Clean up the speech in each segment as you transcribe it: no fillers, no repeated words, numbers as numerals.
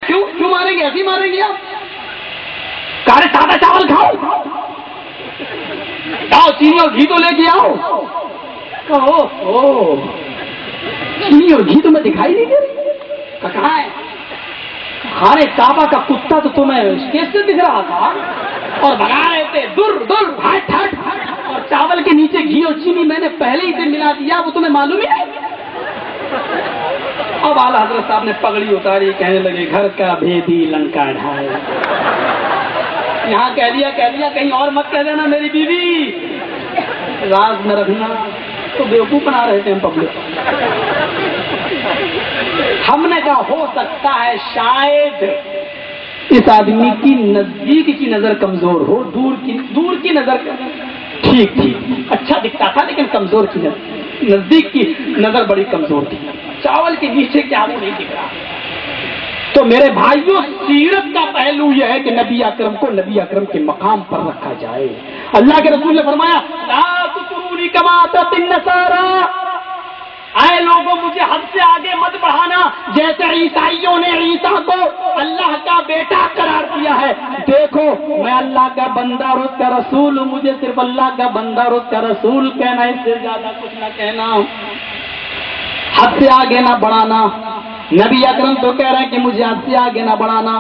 کیوں ماریں گے؟ ایسے ہی ماریں گے آپ؟ کارے سادہ چاول کھاؤ، جاؤ چینی اور گھی تو لے کے آؤ. کہو چینی اور گھی تمہیں دکھائی نہیں دے رہی؟ کہاں ہے؟ خانے کعبہ کا کتا تو تمہیں اسٹیج سے دکھ رہا تھا اور بھگا رہے تھے دور ہٹ ہٹ، اور چاول کے نیچے گھی اور چینی میں نے پہلے ہی سے ملا دیا، وہ تمہیں معلوم ہی نہیں. اب اعلیٰ حضرت صاحب نے پگڑی اتاری، کہنے لگے گھر کا بھیدی لنکا ڈھائے. یہاں کہہ دیا کہیں اور مت کہہ دینا میری بیوی، راز میں رکھنا. تو بیوقوف بنا رہے تھے ہم پبلک. ہم نے کہا ہو سکتا ہے شاید اس آدمی کی نزدیک کی نظر کمزور ہو، دور کی نظر ٹھیک تھی، اچھا دکھتا تھا لیکن کمزور کی نظر، نزدیک کی نظر بڑی کمزور تھی. چاول کے نیچے کیا وہ نہیں دکھ رہا. تو میرے بھائیوں، سیرت کا پہلو یہ ہے کہ نبی اکرم کو نبی اکرم کے مقام پر رکھا جائے. اللہ کے رسول نے فرمایا لا تطرونی کما اتت النصارى، اے لوگوں مجھے حد سے آگے مت بڑھانا جیسے عیسائیوں نے عیسیٰ کو اللہ کا بیٹا قرار دیا ہے. دیکھو میں اللہ کا بندہ اور اس کا رسول ہوں، مجھے صرف اللہ کا بندہ اور اس کا رسول کہنا، اس سے زیادہ کچھ نہ کہنا، حد سے آگے نہ بڑھانا. نبی اکرم تو کہہ رہے ہیں کہ مجھے حد سے آگے نہ بڑھانا.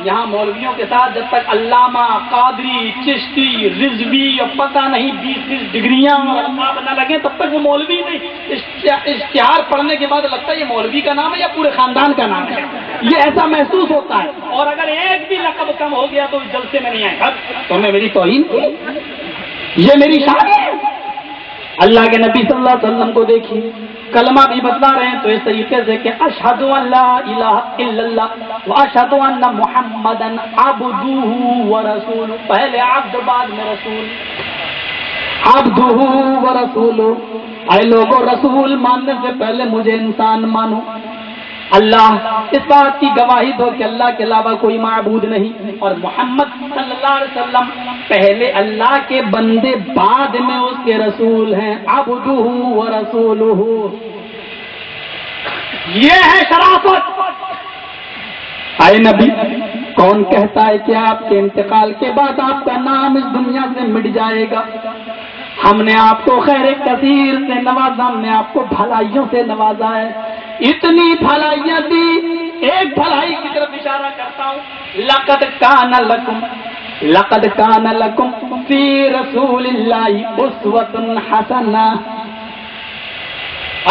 یہاں مولویوں کے ساتھ جب تک علامہ، قادری، چشتی، رضوی اور پتہ نہیں 20 ڈگریاں اور القاب نہ لگیں تب تک وہ مولوی نہیں. اشتہار پڑھنے کے بعد لگتا ہے یہ مولوی کا نام ہے یا پورے خاندان کا نام ہے، یہ ایسا محسوس ہوتا ہے. اور اگر ایک بھی لقب کم ہو گیا تو اس جلسے میں نہیں آئے گا. تمہیں میری توہین کی، یہ میری شان ہے. اللہ کے نبی صلی اللہ علیہ وسلم کو دیکھیے، کلمہ بھی بتلا رہے ہیں تو اس طریقے سے کہ اشہد ان لا الہ الا اللہ واشہد ان محمدا عبدہ ورسولہ. پہلے عبد بعد میں رسول. عبدہ ورسولہ، اے لوگوں رسول ماننے سے پہلے مجھے انسان مانو. اللہ اس بات کی گواہی دو کہ اللہ کے علاوہ کوئی معبود نہیں، اور محمد صلی اللہ علیہ وسلم پہلے اللہ کے بندے بعد میں اس کے رسول ہیں. عبدہ ورسولہ، یہ ہے شرافت. اے نبی، کون کہتا ہے کہ آپ کے انتقال کے بعد آپ کا نام اس دنیا سے مٹ جائے گا؟ ہم نے آپ کو خیر کثیر سے نوازا، ہم نے آپ کو بھلائیوں سے نوازا ہے. اتنی بھلائیاں دی، ایک بھلائی کی طرف اشارہ کرتا ہوں. لقد کان لکم فی رسول اللہ اسوۃ حسنہ.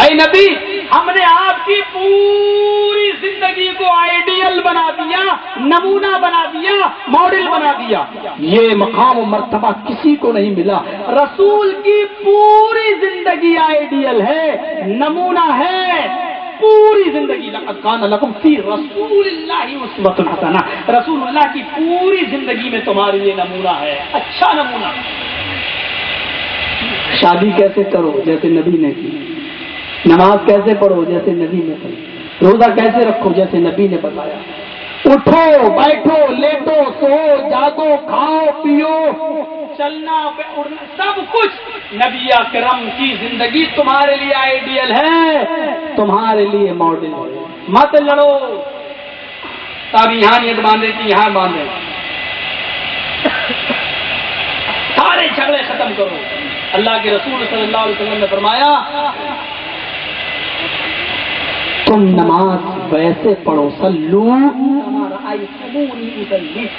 اے نبی، ہم نے آپ کی پوری زندگی کو آئیڈیل بنا دیا، نمونہ بنا دیا، ماڈل بنا دیا. یہ مقام و مرتبہ کسی کو نہیں ملا. رسول کی پوری زندگی آئیڈیل ہے، نمونہ ہے، پوری زندگی. لقد کان لکم فی رسول اللہ اسوۃ حسنہ، رسول اللہ کی پوری زندگی میں تمہارے لیے نمونہ ہے، اچھا نمونہ. شادی کیسے کرو جیسے نبی نے کی، نماز کیسے پڑھو جیسے نبی نے پڑھی، روزہ کیسے رکھو جیسے نبی نے بتایا. اٹھو بیٹھو لیٹو سو جاگو کھاؤ پیو چلنا اڑنا سب کچھ نبی اکرم کی زندگی تمہارے لیے آئیڈیل ہے، تمہارے لیے ماڈل ہے. مت لڑو تب یہاں نیت باندھے کہ یہاں باندھے، سارے جھگڑے ختم کرو. اللہ کے رسول صلی اللہ علیہ وسلم نے فرمایا تم نماز ویسے پڑھو، سلو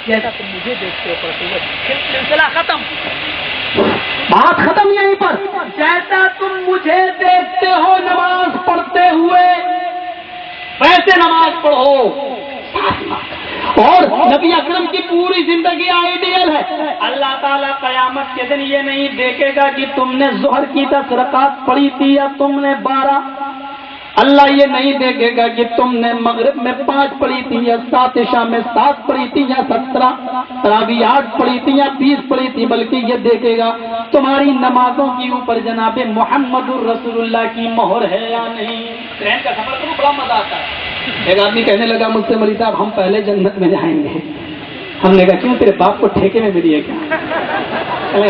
جیسا تم مجھے دیکھتے ہو پڑھتے ہوئے. سلسلہ ختم، بات ختم یہیں پر. جیسا تم مجھے دیکھتے ہو نماز پڑھتے ہوئے ویسے نماز پڑھو. اور نبی اکرم کی پوری زندگی آئیڈیل ہے. اللہ تعالیٰ قیامت کے دن یہ نہیں دیکھے گا کہ تم نے ظہر کی 10 رکعت پڑھی تھی یا تم نے 12. اللہ یہ نہیں دیکھے گا کہ تم نے مغرب میں 5 پڑھی تھی یا 7 عشاء میں 7 پڑھی تھی یا 17 تراویح 8 پڑھی تھی یا 20 پڑھی تھی، بلکہ یہ دیکھے گا تمہاری نمازوں کے اوپر جناب محمد الرسول اللہ کی مہر ہے یا نہیں. ٹرین کا سفر تو بڑا مزہ آتا ہے. ایک آدمی کہنے لگا مجھ سے مولوی صاحب ہم پہلے جنت میں جائیں گے. ہم نے کہا کیوں تیرے باپ کو ٹھیکے میں ملی ہے کیا؟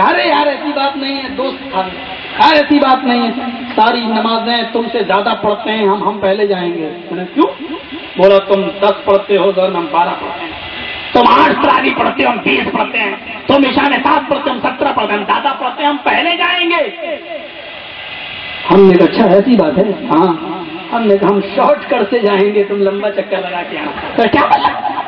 ارے یار ایسی بات نہیں ہے دوست تھا. ایسی بات نہیں ہے، ساری نمازیں تم سے زیادہ پڑھتے ہیں، ہم پہلے جائیں گے۔ میں نے کیوں؟ بولا تم 10 پڑھتے ہو، ہم 12 پڑھتے ہیں، تم 8 تراویح پڑھتے ہو، ہم 20 پڑھتے ہیں، تم عشاء میں 7 پڑھتے ہو، ہم 17 پڑھتے ہیں، ہم زیادہ پڑھتے ہیں، ہم پہلے جائیں گے۔ ہم نے کہا اچھا ایسی بات ہے؟ ہاں۔ ہم نے کہا ہم شارٹ کٹ سے جائیں گے، تم لمبا چکر لگا کے آنا۔ کیا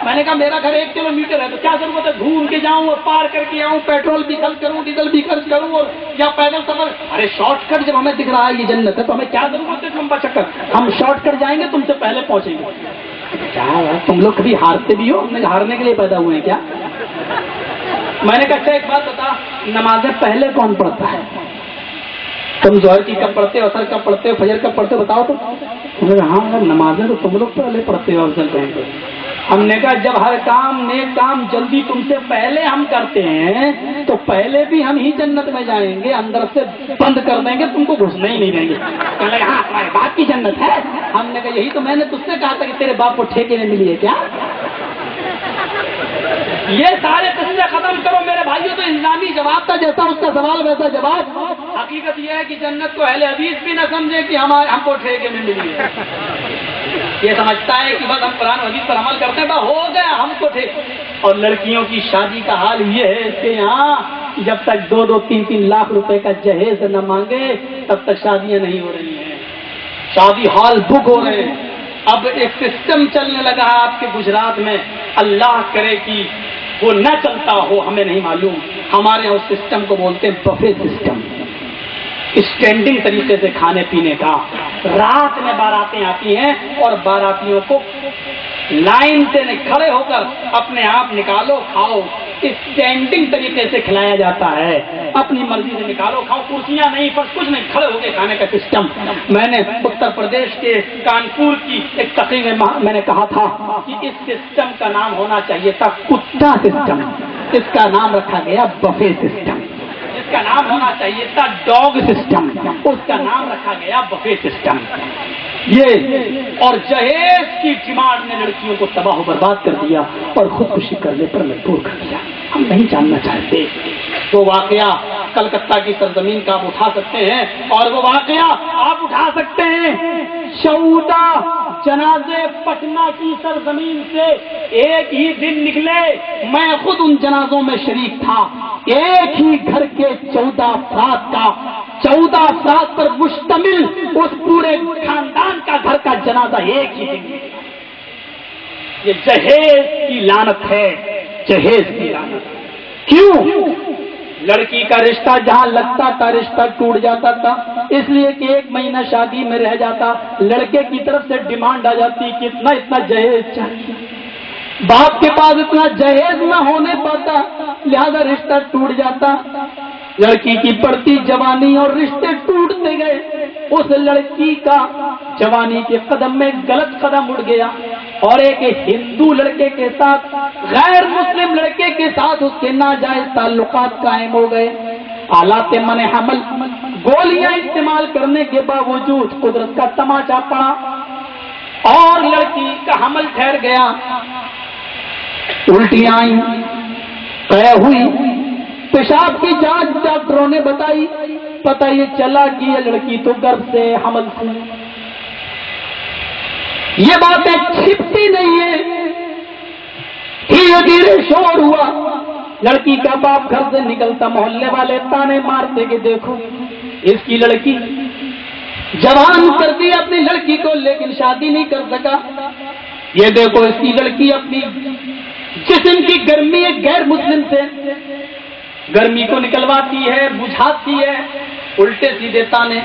میں نے کہا میرا گھر 1 کلومیٹر ہے، تو کیا ضرورت ہے گھوم کے جاؤں اور پار کر کے آؤں، پیٹرول بھی خرچ کروں، ڈیزل بھی خرچ کروں، اور یا پیدل سفر؟ ارے شارٹ کٹ جب ہمیں دکھ رہا ہے یہ جنت ہے تو ہمیں کیا ضرورت ہے لمبا چکر؟ ہم شارٹ کٹ جائیں گے، تم سے پہلے پہنچیں گے۔ کیا ہے تم لوگ کبھی ہارتے بھی ہو؟ ہم نے ہارنے کے لیے پیدا ہوئے ہیں کیا؟ میں نے کہا اچھا ایک بات بتا، نمازیں پہلے کون پڑھتا ہے؟ تم ظہر کی کب پڑھتے ہو، عصر کب پڑھتے ہو، فجر کب پڑھتے ہو، بتاؤ تو۔ انہوں نے کہا ہاں نمازیں تو تم لوگ پہلے پڑھتے ہو افضل کہیں گے۔ ہم نے کہا جب ہر کام نیک کام جلدی تم سے پہلے ہم کرتے ہیں تو پہلے بھی ہم ہی جنت میں جائیں گے، اندر سے بند کر دیں گے، تم کو گھسنے ہی نہیں دیں گے۔ کہنے لگے ہاں تمہارے باپ کی جنت ہے۔ ہم نے کہا یہی تو میں نے تجھ سے کہا تھا کہ تیرے باپ کو ٹھیکے میں ملی ہے کیا؟ یہ سارے قصے ختم کرو میرے بھائیوں، تو الزامی جواب تھا، جیسا اس کا سوال ویسا جواب۔ حقیقت یہ ہے کہ جنت کو اہل حدیث بھی نہ سمجھے کہ ہم کو ٹھیکے میں ملی ہے، یہ سمجھتا ہے کہ بس ہم قرآن حدیث پر عمل کرتے ہیں، بس ہو گیا ہم کو ٹھیک۔ اور لڑکیوں کی شادی کا حال یہ ہے کہ یہاں جب تک 2-2, 3-3 لاکھ روپے کا جہیز نہ مانگے تب تک شادیاں نہیں ہو رہی ہیں، شادی ہال بک ہو رہے ہیں۔ اب ایک سسٹم چلنے لگا ہے آپ کے گجرات میں، اللہ کرے کہ وہ نہ چلتا ہو، ہمیں نہیں معلوم۔ ہمارے یہاں اس سسٹم کو بولتے ہیں بفے سسٹم، اسٹینڈنگ طریقے سے کھانے پینے کا۔ رات میں باراتیں آتی ہیں اور باراتیوں کو لائن سے کھڑے ہو کر اپنے آپ نکالو کھاؤ، اسٹینڈنگ طریقے سے کھلایا جاتا ہے، اپنی مرضی سے نکالو کھاؤ، کرسیاں نہیں پر کچھ نہیں، کھڑے ہو کے کھانے کا سسٹم۔ میں نے اتر پردیش کے کانپور کی ایک تقریب میں میں نے کہا تھا کہ اس سسٹم کا نام ہونا چاہیے تھا کتا سسٹم، اس کا نام رکھا گیا بفے سسٹم۔ اس کا نام ہونا چاہیے تھا ڈاگ سسٹم، اس کا نام رکھا گیا بفے سسٹم۔ یہ اور جہیز کی ڈیمانڈ نے لڑکیوں کو تباہ و برباد کر دیا اور خودکشی کرنے پر مجبور کر دیا۔ ہم نہیں جاننا چاہتے۔ وہ واقعہ کلکتہ کی سرزمین کا آپ اٹھا سکتے ہیں، اور وہ واقعہ آپ اٹھا سکتے ہیں 14 جنازے پٹنہ کی سرزمین سے ایک ہی دن نکلے۔ میں خود ان جنازوں میں شریک تھا، ایک ہی گھر کے 14 افراد کا، 14 افراد پر مشتمل اس پورے خاندان کا گھر کا جنازہ ایک ہی دن۔ یہ جہیز کی لعنت ہے، جہیز کی لعنت۔ کیوں؟ لڑکی کا رشتہ جہاں لگتا تھا رشتہ ٹوٹ جاتا تھا، اس لیے کہ 1 مہینہ شادی میں رہ جاتا، لڑکے کی طرف سے ڈیمانڈ آ جاتی کہ اتنا جہیز چاہیے۔ باپ کے پاس اتنا جہیز نہ ہونے پاتا، لہذا رشتہ ٹوٹ جاتا۔ لڑکی کی بڑھتی جوانی اور رشتے ٹوٹتے گئے، اس لڑکی کا جوانی کے قدم میں غلط قدم اٹھ گیا اور ایک ہندو لڑکے کے ساتھ غیر مسلم لڑکے کے ساتھ اس کے ناجائز تعلقات قائم ہو گئے۔ آلات من حمل، گولیاں استعمال کرنے کے باوجود قدرت کا تماچا پڑا اور لڑکی کا حمل ٹھہر گیا، الٹیاں آئیں، قے ہوئی، پیشاب کی جانچ ڈاکٹروں نے بتائی، پتہ یہ چلا کہ یہ لڑکی تو گربھ سے حمل تھی۔ یہ باتیں چھپتی نہیں ہے، دھیرے دھیرے شور ہوا، لڑکی کا باپ گھر سے نکلتا، محلے والے تانے مارتے کہ دیکھو اس کی لڑکی جوان کر دی اپنی لڑکی کو لیکن شادی نہیں کر سکا، یہ دیکھو اس کی لڑکی اپنی جسم کی گرمی ایک غیر مسلم سے گرمی کو نکلواتی ہے، بجھاتی ہے، الٹے سیدھے تانے۔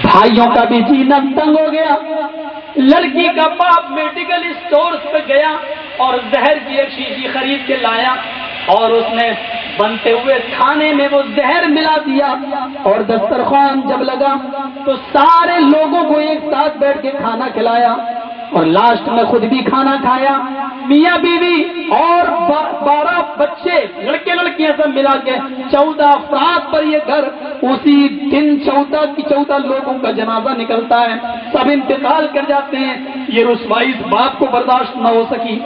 بھائیوں کا بھی جینا تنگ ہو گیا۔ لڑکی کا باپ میڈیکل اسٹورز پہ گیا اور زہر کی ایک شیشی خرید کے لایا اور اس نے بنتے ہوئے کھانے میں وہ زہر ملا دیا، اور دسترخوان جب لگا تو سارے لوگوں کو ایک ساتھ بیٹھ کے کھانا کھلایا اور لاسٹ میں خود بھی کھانا کھایا۔ میاں بیوی اور 12 بچے، لڑکے لڑکیاں سب ملا کے 14 افراد پر یہ گھر اسی دن 14 لوگوں کا جنازہ نکلتا ہے، سب انتقال کر جاتے ہیں۔ یہ رسوائی اس باپ کو برداشت نہ ہو سکی۔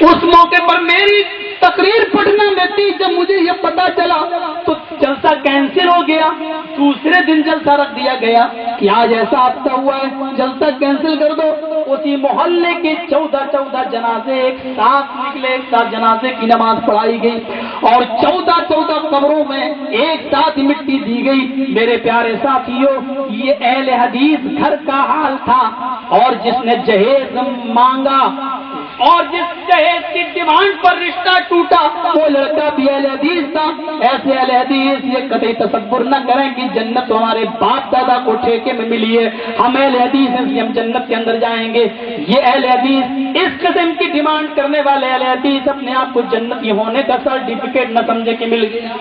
اس موقع پر میری تقریر پڑھنا میں تھی، جب مجھے یہ پتا چلا تو جلسہ کینسل ہو گیا، دوسرے دن جلسہ رکھ دیا گیا کہ آج ایسا حادثہ ہوا ہے، جلسہ کینسل کر دو۔ اسی محلے کے 14 جنازے ایک ساتھ نکلے، ایک ساتھ جنازے کی نماز پڑھائی گئی اور 14 قبروں میں ایک ساتھ مٹی دی گئی۔ میرے پیارے ساتھیوں، یہ اہل حدیث گھر کا حال تھا، اور جس نے جہیز مانگا اور جس جہیز کی ڈیمانڈ پر رشتہ ٹوٹا وہ لڑکا بھی اہل حدیث تھا۔ ایسے اہل حدیث یہ قطعی تصور نہ کریں کہ جنت تو ہمارے باپ دادا کو ٹھیکے میں ملی ہے، ہم اہل حدیث ہیں ہم جنت کے اندر جائیں گے۔ یہ اہل حدیث اس قسم کی ڈیمانڈ کرنے والے اہل حدیث اپنے آپ کو جنتی ہونے کا سرٹیفکیٹ نہ سمجھے کہ مل گیا۔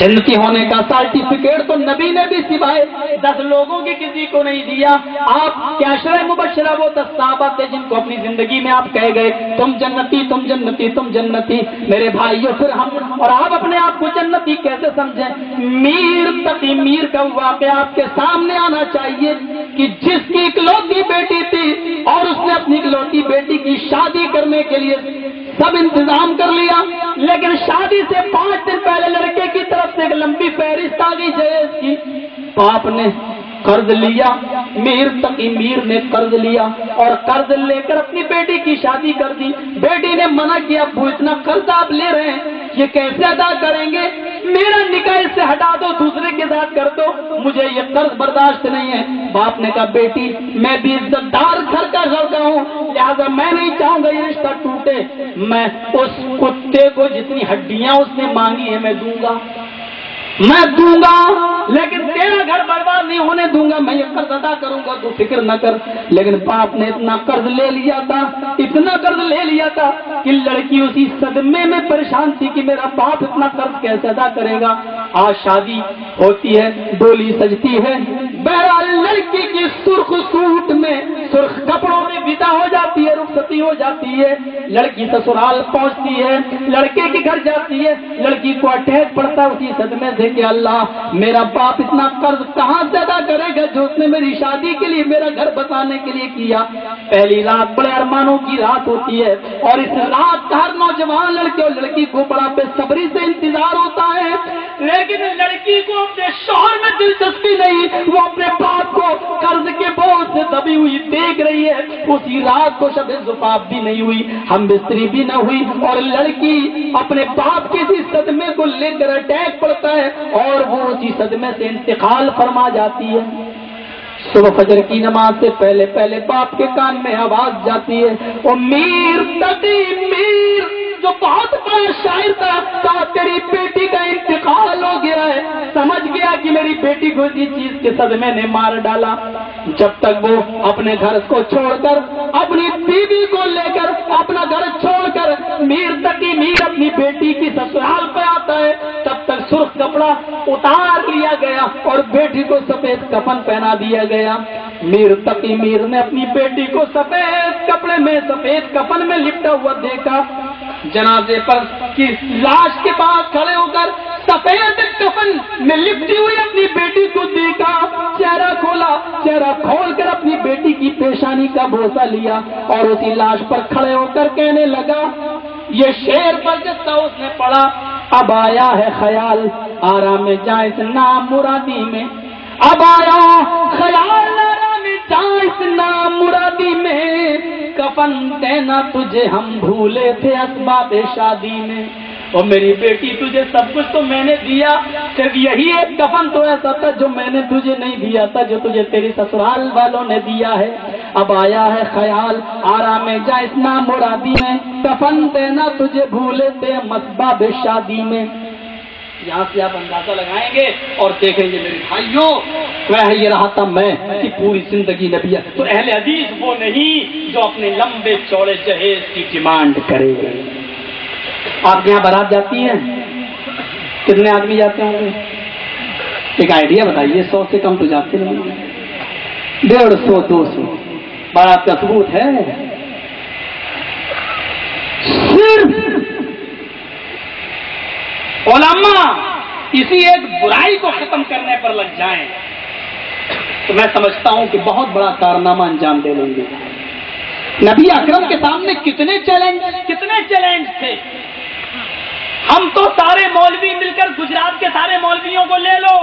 جنتی ہونے کا سرٹیفکیٹ تو نبی نے بھی سوائے 10 لوگوں کی کسی کو نہیں دیا۔ آپ کیا عشرہ مبشرہ وہ 10 صحابہ تھے جن کو اپنی زندگی میں آپ کہہ گئے تم جنتی تم جنتی تم جنتی۔ میرے بھائیوں، پھر ہم اور آپ اپنے آپ کو جنتی کیسے سمجھیں؟ میر تقی میر کا واقعہ آپ کے سامنے آنا چاہیے کہ جس کی اکلوتی بیٹی تھی اور اس نے اپنی اکلوتی بیٹی کی شادی کرنے کے لیے سب انتظام کر لیا، لیکن شادی سے 5 دن پہلے لڑکے کی طرف سے ایک لمبی فہرست آ گئی جہیز کی۔ باپ نے قرض لیا، میر تقی میر نے قرض لیا اور قرض لے کر اپنی بیٹی کی شادی کر دی۔ بیٹی نے منع کیا، ابو اتنا قرض آپ لے رہے ہیں یہ کیسے ادا کریں گے؟ میرا نکاح اس سے ہٹا دو، دوسرے کے ساتھ کر دو، مجھے یہ قرض برداشت نہیں ہے۔ باپ نے کہا بیٹی میں بھی عزت دار گھر کا لڑکا ہوں، لہذا میں نہیں چاہوں گا یہ رشتہ ٹوٹے، میں اس کتے کو جتنی ہڈیاں اس نے مانگی ہیں میں دوں گا، لیکن تیرا گھر برباد نہیں ہونے دوں گا، میں یہ قرض ادا کروں گا، تو فکر نہ کر۔ لیکن باپ نے اتنا قرض لے لیا تھا، اتنا قرض لے لیا تھا کہ لڑکی اسی صدمے میں پریشان تھی کہ میرا باپ اتنا قرض کیسے ادا کرے گا۔ آج شادی ہوتی ہے، ڈولی سجتی ہے، بہرحال لڑکی کی سرخ سوٹ میں سرخ کپڑوں میں ودا ہو جاتی ہے، رخصتی ہو جاتی ہے، لڑکی سسرال پہنچتی ہے، لڑکے کے گھر جاتی ہے، لڑکی کو اٹیک پڑتا ہے اسی صدمے سے کہ اللہ میرا باپ اتنا قرض کہاں سے ادا کرے گا جو اس نے میری شادی کے لیے میرا گھر بسانے کے لیے کیا۔ پہلی رات بڑے ارمانوں کی رات ہوتی ہے اور اس رات ہر نوجوان لڑکے اور لڑکی کو بڑا بے صبری سے انتظار ہوتا ہے، لیکن لڑکی کو اپنے شوہر میں دلچسپی نہیں، وہ اپنے باپ کو قرض کے بوجھ سے دبی ہوئی دیکھ رہی ہے۔ اسی رات کو شب زفاف بھی نہیں ہوئی، ہم بستری بھی نہ ہوئی، اور لڑکی اپنے باپ کے اسی صدمے کو لے کر اٹیک پڑتا ہے اور وہ اسی صدمے سے انتقال فرما جاتی ہے۔ صبح فجر کی نماز سے پہلے پہلے باپ کے کان میں آواز جاتی ہے، او میر تقی میر جو بہت بڑا شاعر تھا، کہا تیری بیٹی کا انتقال ہو گیا ہے۔ سمجھ گیا کہ میری بیٹی کو اسی چیز کے صدمے نے مار ڈالا۔ جب تک وہ اپنے گھر کو چھوڑ کر اپنی بیوی کو لے کر اپنا گھر چھوڑ کر میر تقی میر اپنی بیٹی کی سسرال پہ آتا ہے، تب تک سرخ کپڑا اتار لیا گیا اور بیٹی کو سفید کفن پہنا دیا گیا۔ میر تقی میر نے اپنی بیٹی کو سفید کپڑے میں سفید کفن میں لپٹا ہوا دیکھا، جنازے پر کی لاش کے پاس کھڑے ہو کر سفید کفن میں لپٹی ہوئی اپنی بیٹی کو دیکھا، چہرہ کھولا، چہرہ کھول کر اپنی بیٹی کی پیشانی کا بوسہ لیا اور اسی لاش پر کھڑے ہو کر کہنے لگا، یہ شعر پر جس اس نے پڑھا، اب آیا ہے خیال آرام جائز نام مرادی میں، اب آیا خیال آرام جائز نام مرادی میں، کفن دینا تجھے ہم بھولے تھے اسباب شادی میں۔ اور میری بیٹی تجھے سب کچھ تو میں نے دیا، صرف یہی ایک کفن تو ایسا تھا جو میں نے تجھے نہیں دیا تھا، جو تجھے تیری سسرال والوں نے دیا ہے۔ اب آیا ہے خیال آرام جائز نام مرادی میں، کفن دینا تجھے بھولے تھے اسباب شادی میں۔ یہاں سے آپ اندازہ لگائیں گے اور دیکھیں گے میرے بھائیوں، وہ یہ رہا تھا میں کہ پوری زندگی نبی تو اہل حدیث وہ نہیں جو اپنے لمبے چوڑے جہیز کی ڈیمانڈ کرے۔ آپ کے یہاں بارات جاتی ہے، کتنے آدمی جاتے ہوں گے؟ ایک آئیڈیا بتائیے، 100 سے کم تو جاتے نہیں، 150 200 بارات کا ثبوت ہے۔ صرف علماء اسی ایک برائی کو ختم کرنے پر لگ جائیں تو میں سمجھتا ہوں کہ بہت بڑا کارنامہ انجام دے لیں گے۔ نبی اکرم کے سامنے کتنے چیلنج تھے. ہم تو سارے مولوی مل کر گجرات کے سارے مولویوں کو لے لو،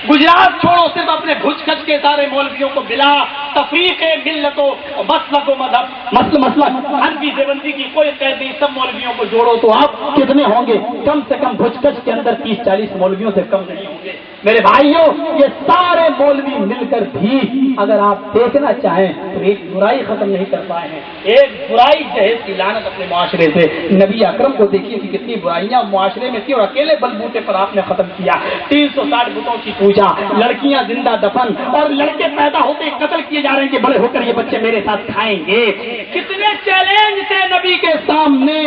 گجرات چھوڑو، صرف اپنے بھج کچ کے سارے مولویوں کو بلا تفریق ملت و مسلک و مذہب مسلک حنفی دیوبندی کی کوئی قید نہیں، سب مولویوں کو جوڑو تو آپ کتنے ہوں گے؟ کم سے کم بھج کچ کے اندر 30-40 مولویوں سے کم نہیں ہوں گے. میرے بھائیوں، یہ سارے مولوی مل کر بھی اگر آپ دیکھنا چاہیں تو ایک برائی ختم نہیں کر پائے ہیں. ایک برائی جہیز کی لعنت اپنے معاشرے سے. نبی اکرم کو دیکھیے کہ کتنی برائیاں معاشرے میں تھی اور اکیلے بلبوتے پر آپ نے ختم کیا. 360 بتوں کی پوجا، لڑکیاں زندہ دفن اور لڑکے پیدا ہوتے قتل کیے جا رہے ہیں کہ بڑے ہو کر یہ بچے میرے ساتھ کھائیں گے. کتنے چیلنج تھے نبی کے سامنے،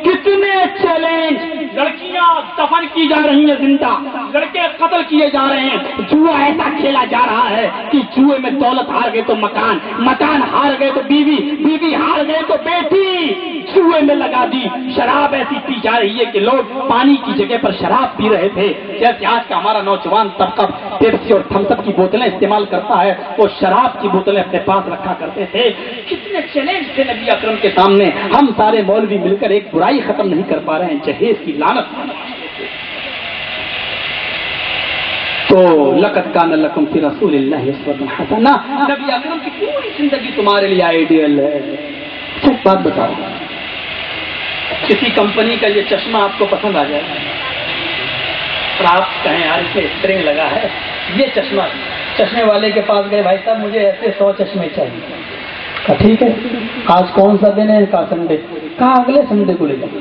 کتنے چیلنج. لڑکیاں دفن کی جا رہی ہیں زندہ، لڑکے قتل کیے جا رہے ہیں. جوا ایسا کھیلا جا رہا ہے کہ جوئے میں دولت ہار گئے تو مکان ہار گئے تو بیوی ہار گئے تو بیٹی جوئے میں لگا دی. شراب ایسی پی جا رہی ہے کہ لوگ پانی کی جگہ پر شراب پی رہے تھے. جیسے آج کا ہمارا نوجوان طبقہ پیپسی اور تھمس اپ کی بوتلیں استعمال کرتا ہے، وہ شراب کی بوتلیں اپنے پاس رکھا کرتے تھے. کتنے چیلنج تھے نبی اکرم کے سامنے. ہم سارے مولوی مل کر ایک برائی ختم نہیں کر پا رہے ہیں، جہیز کی لعنت. تو لقد کان لکم فی رسول اللہ اسوۃ حسنہ، نبی اکرم کی پوری زندگی تمہارے لیے آئیڈیل ہے. ایک بات بتاؤ، کسی کمپنی کا یہ چشمہ آپ کو پسند آ جائے اور آپ کہیں یار اس میں اسپرنگ لگا ہے، یہ چشمے والے کے پاس گئے، بھائی صاحب مجھے ایسے 100 چشمے چاہیے. کہا ٹھیک ہے، آج کون سا دن ہے؟ کہا سنڈے. کہا اگلے سنڈے کو لے جاؤ.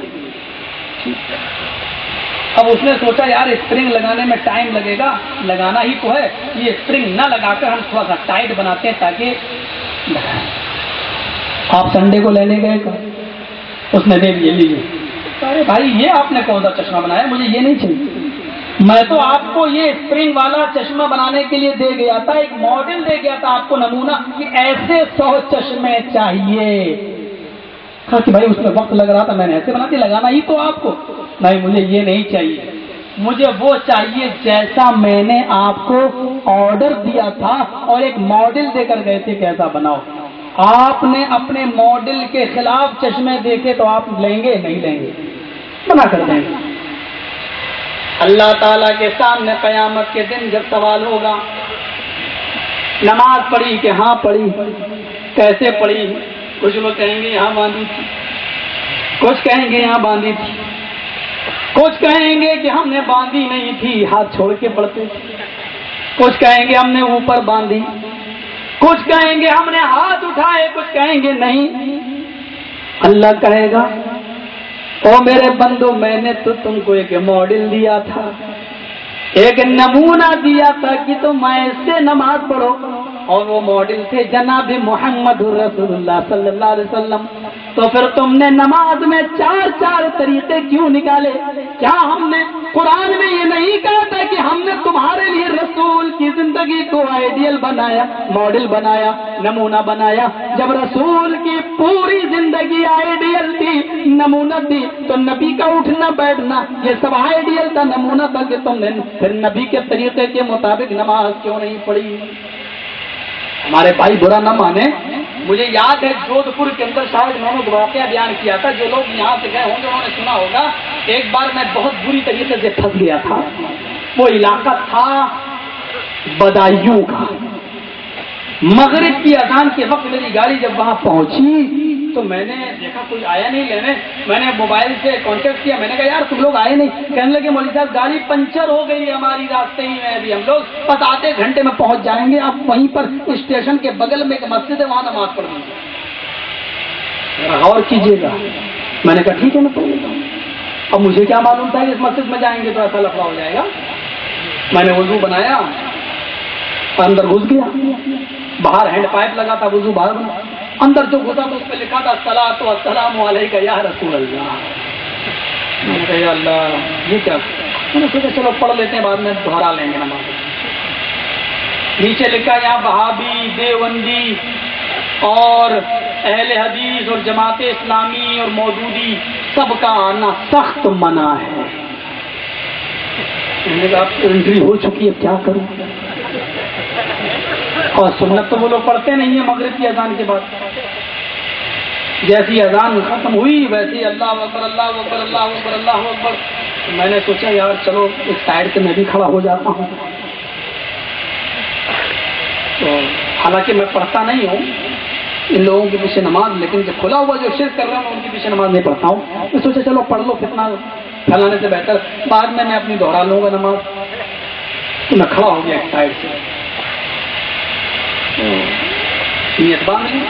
اب اس نے سوچا یار اسپرنگ لگانے میں ٹائم لگے گا، لگانا ہی تو ہے، یہ اسپرنگ نہ لگا کر ہم تھوڑا سا ٹائٹ بناتے ہیں تاکہ آپ سنڈے کو لینے گئے. اس نے دے دیے، لیجیے. ارے بھائی یہ آپ نے کون سا چشمہ بنایا؟ مجھے یہ نہیں چاہیے. میں تو آپ کو یہ اسپرنگ والا چشمہ بنانے کے لیے دے گیا تھا، ایک ماڈل دے گیا تھا آپ کو نمونہ کہ ایسے 100 چشمے چاہیے. کہا کہ بھائی اس میں وقت لگ رہا تھا، میں نے ایسے بنا کے لگانا ہی تو آپ کو. نہیں مجھے یہ نہیں چاہیے، مجھے وہ چاہیے جیسا میں نے آپ کو آرڈر دیا تھا اور ایک ماڈل دے کر گئے تھے کیسا بناؤ. آپ نے اپنے ماڈل کے خلاف چشمے دیکھے تو آپ لیں گے؟ نہیں لیں گے، منع کر دیں گے. اللہ تعالیٰ کے سامنے قیامت کے دن جب سوال ہوگا، نماز پڑھی کہ ہاں پڑھی، کیسے پڑھی؟ کچھ لوگ کہیں گے یہاں باندھی تھی، کچھ کہیں گے یہاں باندھی تھی، کچھ کہیں گے کہ ہم نے باندھی نہیں تھی، ہاتھ چھوڑ کے پڑھتے تھے، کچھ کہیں گے ہم نے اوپر باندھی، کچھ کہیں گے ہم نے ہاتھ اٹھائے، کچھ کہیں گے نہیں. اللہ کہے گا او میرے بندو، میں نے تو تم کو ایک ماڈل دیا تھا، ایک نمونہ دیا تھا کہ تم ایسے نماز پڑھو، اور وہ ماڈل تھے جناب محمد رسول اللہ صلی اللہ علیہ وسلم. تو پھر تم نے نماز میں 4 طریقے کیوں نکالے؟ کیا ہم نے قرآن میں یہ نہیں کہا تھا کہ ہم نے تمہارے لیے رسول کی زندگی کو آئیڈیل بنایا، ماڈل بنایا، نمونہ بنایا؟ جب رسول کی پوری زندگی آئیڈیل تھی، نمونہ تھی، تو نبی کا اٹھنا بیٹھنا یہ سب آئیڈیل تھا، نمونہ تھا کہ تم نے پھر نبی کے طریقے کے مطابق نماز کیوں نہیں پڑھی؟ ہمارے بھائی برا نہ مانے، مجھے یاد ہے جودھ پور کے اندر شاید انہوں نے واقعہ بیان کیا تھا، جو لوگ یہاں سے گئے ہوں گے انہوں نے سنا ہوگا. ایک بار میں بہت بری طریقے سے پھنس گیا تھا. وہ علاقہ تھا بدایوں کا. مغرب کی اذان کے وقت میری گاڑی جب وہاں پہنچی تو میں نے دیکھا کوئی آیا نہیں لینے. میں نے موبائل سے کانٹیکٹ کیا، میں نے کہا یار تم لوگ آئے نہیں. کہنے لگے مولوی صاحب گاڑی پنچر ہو گئی ہے ہماری راستے ہی میں، ابھی ہم لوگ بس آدھے گھنٹے میں پہنچ جائیں گے. آپ وہیں پر اسٹیشن کے بغل میں ایک مسجد ہے، وہاں نماز پڑھیں گے، غور کیجیے گا. میں نے کہا ٹھیک ہے میں پڑھ لیتا ہوں. اب مجھے کیا معلوم تھا کہ اس مسجد میں جائیں گے تو ایسا لفڑا ہو جائے گا. میں نے وضو بنایا، اندر گھس گیا، باہر ہینڈ پائپ لگا تھا، وضو باہر بنا. اندر جو گھسا تو اس پہ لکھا تھا الصلاۃ والسلام علیک یا رسول اللہ. میں نے کہا یا اللہ یہ کیا؟ میں نے سوچا چلو پڑھ لیتے ہیں، بعد میں دہرا لیں گے نماز. نیچے لکھا یہاں وہابی، دیوبندی اور اہل حدیث اور جماعت اسلامی اور مودودی سب کا آنا سخت منع ہے. میں نے کہا آپ کی انٹری ہو چکی ہے، کیا کروں؟ اور سنت تو وہ لوگ پڑھتے نہیں ہیں مغرب کی اذان کے بعد. جیسی اذان ختم ہوئی ویسے اللہ اکبر اللہ اکبر اللہ اکبر اللہ اکبر. تو میں نے سوچا یار چلو ایک سائڈ سے میں بھی کھڑا ہو جاتا ہوں. تو حالانکہ میں پڑھتا نہیں ہوں ان لوگوں کے پیچھے نماز، لیکن جو کھلا ہوا جو شرک کر رہا ہوں میں ان کے پیچھے نماز نہیں پڑھتا ہوں. میں سوچا چلو پڑھ لو، کتنا پھیلانے سے بہتر بعد میں اپنی دوہرا لوں گا نماز. تو میں کھڑا ہو گیا ایک سائڈ سے، نیت باندھ لی.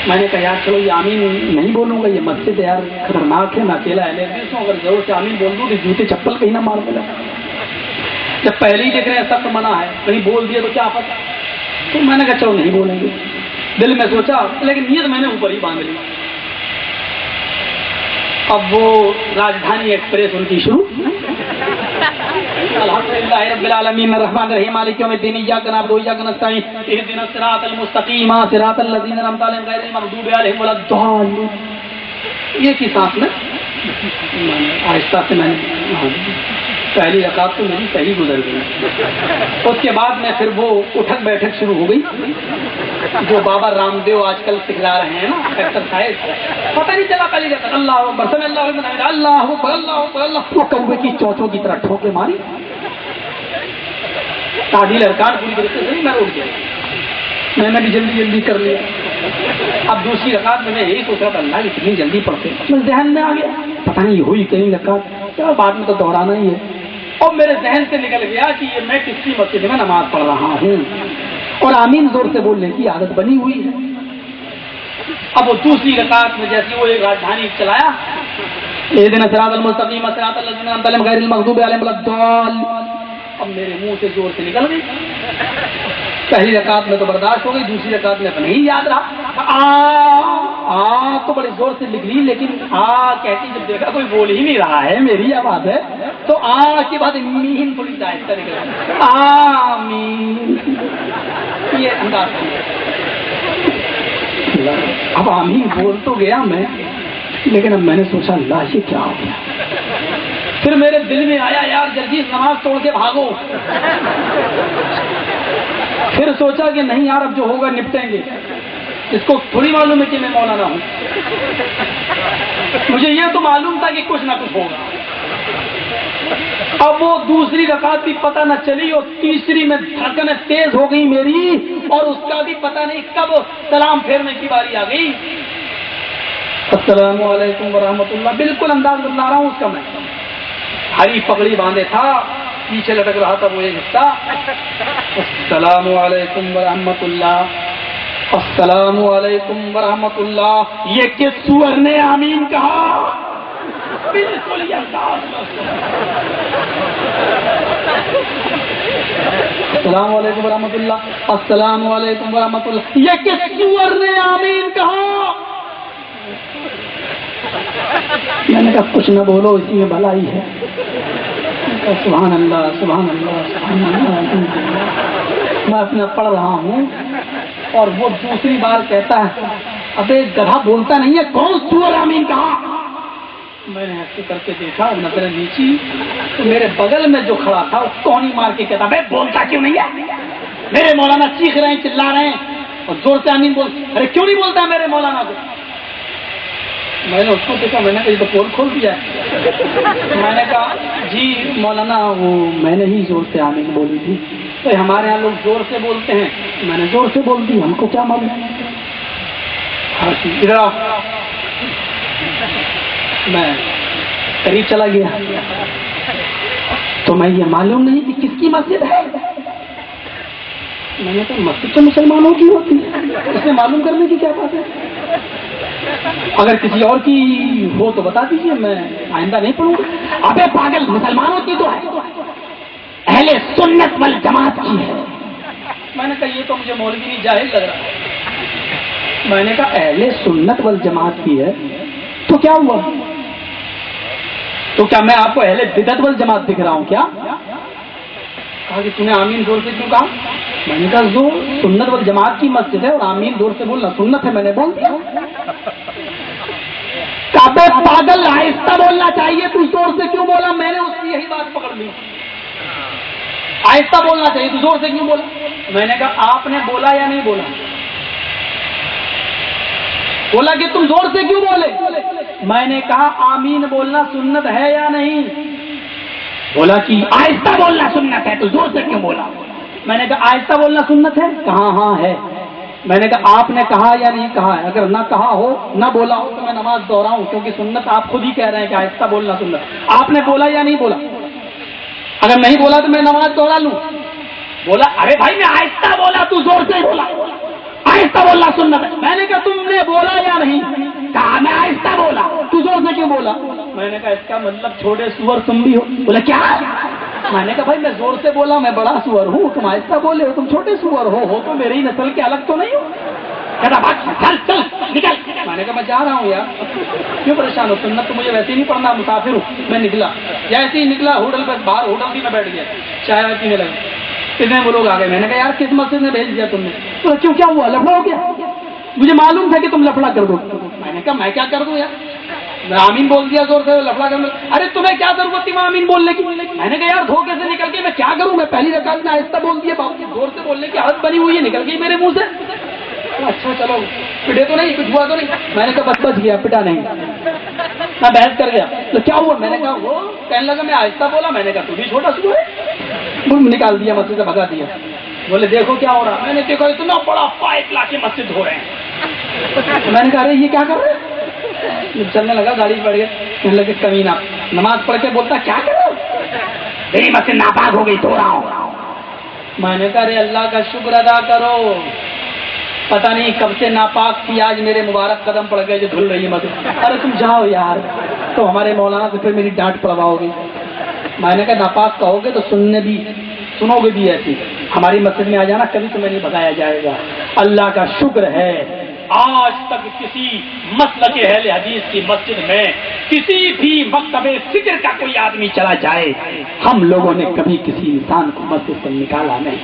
میں نے کہا یار چلو یہ آمین نہیں بولوں گا، یہ مسجد یار خطرناک ہے، میں اکیلا اہل حدیث ہوں، اگر ضرور سے آمین بول دوں تو جوتے چپل کہیں نہ مار دے. جب پہلے ہی دیکھ رہے ہیں سخت منع ہے، کہیں بول دیا تو کیا پتہ. تو میں نے کہا چلو نہیں بولیں گے. دل میں سوچا، لیکن نیت میں نے اوپر ہی باندھ لی. اب وہ راجدھانی ایکسپریس ان کی شروع. الحمدللہ رب العالمین الرحمن الرحیم مالک یوم الدین ایاک نعبد و ایاک نستعین اهدنا الصراط المستقیم صراط الذین انعمت علیہم غیر المغضوب علیہم ولا الضالین. یہ کی سانس میں آہستہ سے میں نے پہلی رکعت تو میری صحیح گزر گئی. اس کے بعد میں پھر وہ اٹھک بیٹھک شروع ہو گئی جو بابا رام دیو آج کل سکھلا رہے ہیں نا ایکسرسائز. پتہ نہیں چلا پہلی رکعت اللہ اکبر سمع اللہ لمن حمدہ اللہ اکبر اللہ اکبر اللہ، وہ کوے کی چوچوں کی طرح ٹھوکے ماری. تعدیل ارکان پوری طریقے سے میں اٹھ گیا. میں نے بھی جلدی جلدی کر لیا. اب دوسری رکعت میں یہی سوچ رہا تھا اللہ اتنی جلدی پڑھتے، میں ذہن میں آ گیا پتہ نہیں ہوئی کہیں رکعت، چلو بعد میں تو دوہرانا ہی ہے. اور میرے ذہن سے نکل گیا کہ یہ میں کس کی مسجد میں نماز پڑھ رہا ہوں اور آمین زور سے بولنے کی عادت بنی ہوئی ہے. اب وہ دوسری رکعت میں جیسے وہ ایک راجدھانی چلایا اهدنا الصراط المستقیم صراط الذین انعمت علیہم غیر المغضوب علیہم ولا الضالین، اب میرے منہ سے زور سے نکل گئی. پہلی رکعت میں تو برداشت ہو گئی، دوسری رکعت میں تو نہیں یاد رہا. تو بڑے زور سے نکلی، لیکن کہتی جب دیکھا کوئی بول ہی نہیں رہا ہے میری آواز ہے تو کے بعد مین تھوڑی آہستہ نکلا آمین. یہ انداز. اب آمین بول تو گیا میں، لیکن اب میں نے سوچا اللہ یہ کیا ہو گیا. پھر میرے دل میں آیا یار جلدی نماز توڑ کے بھاگو. پھر سوچا کہ نہیں یار اب جو ہوگا نپٹیں گے. اس کو تھوڑی معلوم ہے کہ میں مولانا ہوں، مجھے یہ تو معلوم تھا کہ کچھ نہ کچھ ہوگا. اب وہ دوسری رکعت بھی پتہ نہ چلی اور تیسری میں دھڑکنیں تیز ہو گئی میری، اور اس کا بھی پتہ نہیں کب سلام پھیرنے کی باری آ گئی. السلام علیکم ورحمۃ اللہ، بالکل انداز بتلا رہا ہوں اس کا. میں ہری پگڑی باندھے تھا، پیچھے لٹک رہا تھا وہ ایک حصہ. السلام علیکم ورحمۃ اللہ، السلام علیکم ورحمۃ اللہ. یہ کس سور نے آمین کہا؟ بالکل یہ انداز. السلام علیکم ورحمۃ اللہ، السلام علیکم ورحمۃ اللہ. یہ کس سور نے آمین کہا؟ میں نے کہا کچھ نہ بولو، اسی میں بھلائی ہے. سبحان اللہ سبحان اللہ سبحان اللہ. میں اپنا پڑھ رہا ہوں اور وہ دوسری بار کہتا ہے ابے گدھا بولتا نہیں ہے، کون سور آمین کہا؟ میں نے ایسے کر کے دیکھا، نظر نیچی تو میرے بغل میں جو کھڑا تھا اس کو نہیں مار کے کہتا بے بولتا کیوں نہیں ہے؟ میرے مولانا چیخ رہے ہیں چلا رہے ہیں اور زور سے آمین بول. ارے کیوں نہیں بولتا میرے مولانا کو؟ میں نے اس کو دیکھا، میں نے کہا یہ تو پول کھول دیا. میں نے کہا جی مولانا وہ میں نے ہی زور سے آمین بولی تھی. تو ہمارے یہاں لوگ زور سے بولتے ہیں، میں نے زور سے بول دی، ہم کو کیا معلوم. ادھر آؤ. میں قریب چلا گیا تو میں یہ معلوم نہیں کہ کس کی مسجد ہے. میں نے کہا مسجد تو مسلمانوں کی ہوتی ہے، اس میں معلوم کرنے کی کیا بات ہے؟ اگر کسی اور کی ہو تو بتا دیجیے، میں آئندہ نہیں پڑھوں گا. ابے پاگل، مسلمانوں کی تو ہے، اہل سنت والجماعت کی ہے. میں نے کہا یہ تو مجھے مولوی جاہل لگ رہا. میں نے کہا اہل سنت والجماعت کی ہے تو کیا ہوا؟ تو کیا میں آپ کو اہل بدعت والجماعت دکھ رہا ہوں کیا؟ کہا کہ تم نے آمین زور سے کیوں کہا؟ میں نے کہا زور سنت والجماعت کی مسجد ہے اور آمین زور سے بولنا سنت ہے، میں نے بول دیا. کعبے پاگل، آہستہ بولنا چاہیے، تو زور سے کیوں بولا؟ میں نے اس کی یہی بات پکڑ لی، آہستہ بولنا چاہیے تو زور سے کیوں بولا؟ میں نے کہا آپ نے بولا یا نہیں بولا؟ بولا کہ تم زور سے کیوں بولے؟ میں نے کہا آمین بولنا سنت ہے یا نہیں؟ بولا کہ آہستہ بولنا سنت ہے، تو زور سے کیوں بولا؟ میں نے کہا آہستہ بولنا سنت ہے؟ کہا ہاں ہے۔ میں نے کہا آپ نے کہا یا نہیں کہا ہے؟ اگر نہ کہا ہو، نہ بولا ہو تو میں نماز دوہراؤں، کیونکہ سنت آپ خود ہی کہہ رہے ہیں کہ آہستہ بولنا سنت۔ آپ نے بولا یا نہیں بولا؟ اگر نہیں بولا تو میں نماز دوہرا لوں؟ بولا ارے بھائی میں آہستہ بولا، تو زور سے بولا، آہستہ بولنا سنت ہے۔ میں نے کہا تم نے بولا یا نہیں؟ کہا میں آہستہ بولا، تو زور سے کیوں بولا؟ میں نے کہا اس کا مطلب چھوٹے سور تم بھی ہو؟ بولا کیا؟ میں نے کہا بھائی میں زور سے بولا، میں بڑا سور ہوں، تم آہستہ بولے ہو، تم چھوٹے سور ہو تو میری نسل کے الگ تو نہیں ہو؟ کہتا بھاگ چل چل نکل۔ میں نے کہا میں جا رہا ہوں یار، کیوں پریشان ہو؟ سنت تو مجھے ویسے ہی نہیں پڑھنا، مسافر ہوں۔ میں نکلا، جیسے ہی نکلا ہوٹل پہ باہر ہوٹل بھی میں بیٹھ گیا، چائے پینے لگا، اتنے وہ لوگ آ گئے۔ میں نے کہا یار کس مسجد نے بھیج دیا تم نے؟ تو کیوں کیا ہوا؟ لفڑا ہو گیا؟ مجھے معلوم تھا کہ تم لفڑا کر دو۔ میں نے کہا میں کیا کر دوں یار، میں آمین بول دیا زور سے، لفڑا کر دوں۔ ارے تمہیں کیا ضرورت تھی آمین بولنے کی؟ میں نے کہا یار دھوکے سے نکل کے میں کیا کروں، میں پہلی رکعت میں آہستہ بول دیا، زور سے بولنے کی عادت بنی ہوئی ہے، نکل گئی میرے منہ سے۔ اچھا چلو پٹے تو نہیں، کچھ ہوا تو نہیں؟ میں نے کہا بچ گیا، پٹا نہیں، میں بحث کر گیا۔ تو کیا ہوا؟ میں نے کہا وہ کہنے لگا میں آہستہ بولا۔ میں نے کہا تو بھی چھوٹا سو ہے، نکال دیا مسجد سے، بھگا دیا۔ بولے دیکھو کیا ہو رہا۔ میں نے دیکھا اتنا بڑا پائپ لا کے مسجد دھو رہے ہیں۔ میں نے کہا ارے یہ کیا کر رہے ہیں؟ چلنے لگا، گاڑی پڑ گئے، کہنے لگے کمینہ نماز پڑھ کے بولتا کیا کرو، میری مسجد ناپاک ہو گئی، دھو رہا ہوں۔ میں نے کہا ارے اللہ کا شکر ادا کرو، پتہ نہیں کب سے ناپاک تھی، آج میرے مبارک قدم پڑ گئے جو دھل رہی ہے مسجد۔ ارے تم جاؤ یار، تو ہمارے مولانا سے پھر میری ڈانٹ پڑواؤ گی۔ میں نے کہا ناپاک کہو گے تو سنو گے بھی ایسی، ہماری مسجد میں آ جانا، کبھی تمہیں نہیں بتایا جائے گا۔ اللہ کا شکر ہے آج تک کسی مسلک اہل حدیث کی مسجد میں کسی بھی مکتب فکر کا کوئی آدمی چلا جائے، ہم لوگوں نے کبھی کسی انسان کو مسجد سے نکالا نہیں،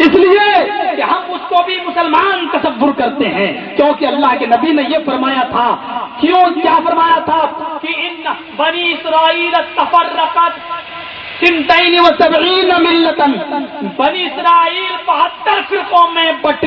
اس لیے کہ ہم اس کو بھی مسلمان تصور کرتے ہیں، کیونکہ اللہ کے نبی نے یہ فرمایا تھا، کیا فرمایا تھا کہ ان بنی اسرائیل تفرقت 72 ملتن، بنی اسرائیل 72 فرقوں میں بٹ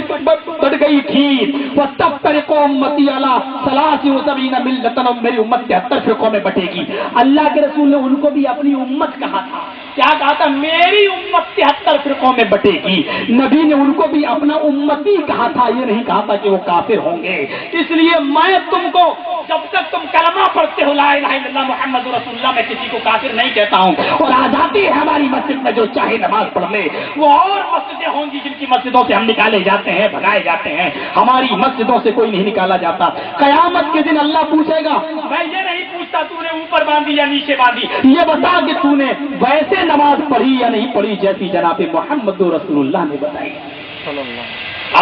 گئی تھی، وَتَفْتَرِقُ أُمَّتِي عَلَىٰ 73 ملتن، میری امت 73 فرقوں میں بٹے گی۔ اللہ کے رسول نے ان کو بھی اپنی امت کہا تھا، کیا کہا تھا؟ میری امت 73 فرقوں میں بٹے گی۔ نبی نے ان کو بھی اپنا امتی کہا تھا، یہ نہیں کہا تھا کہ وہ کافر ہوں گے۔ اس لیے میں تم کو جب تک تم کلمہ پڑھتے ہو لا الہ الا اللہ محمد رسول اللہ، میں کسی کو کافر نہیں کہتا ہوں، اور آزادی ہے ہماری مسجد میں جو چاہے نماز پڑھ لے۔ وہ اور مسجدیں ہوں گی جن کی مسجدوں سے ہم نکالے جاتے ہیں، بھگائے جاتے ہیں، ہماری مسجدوں سے کوئی نہیں نکالا جاتا۔ قیامت کے دن اللہ پوچھے گا، میں یہ نہیں پوچھتا تو نے اوپر باندھی یا نیچے باندھی، یہ بتا کہ تو نے ویسے نماز پڑھی یا نہیں پڑھی جیسی جناب محمد رسول اللہ نے بتائی۔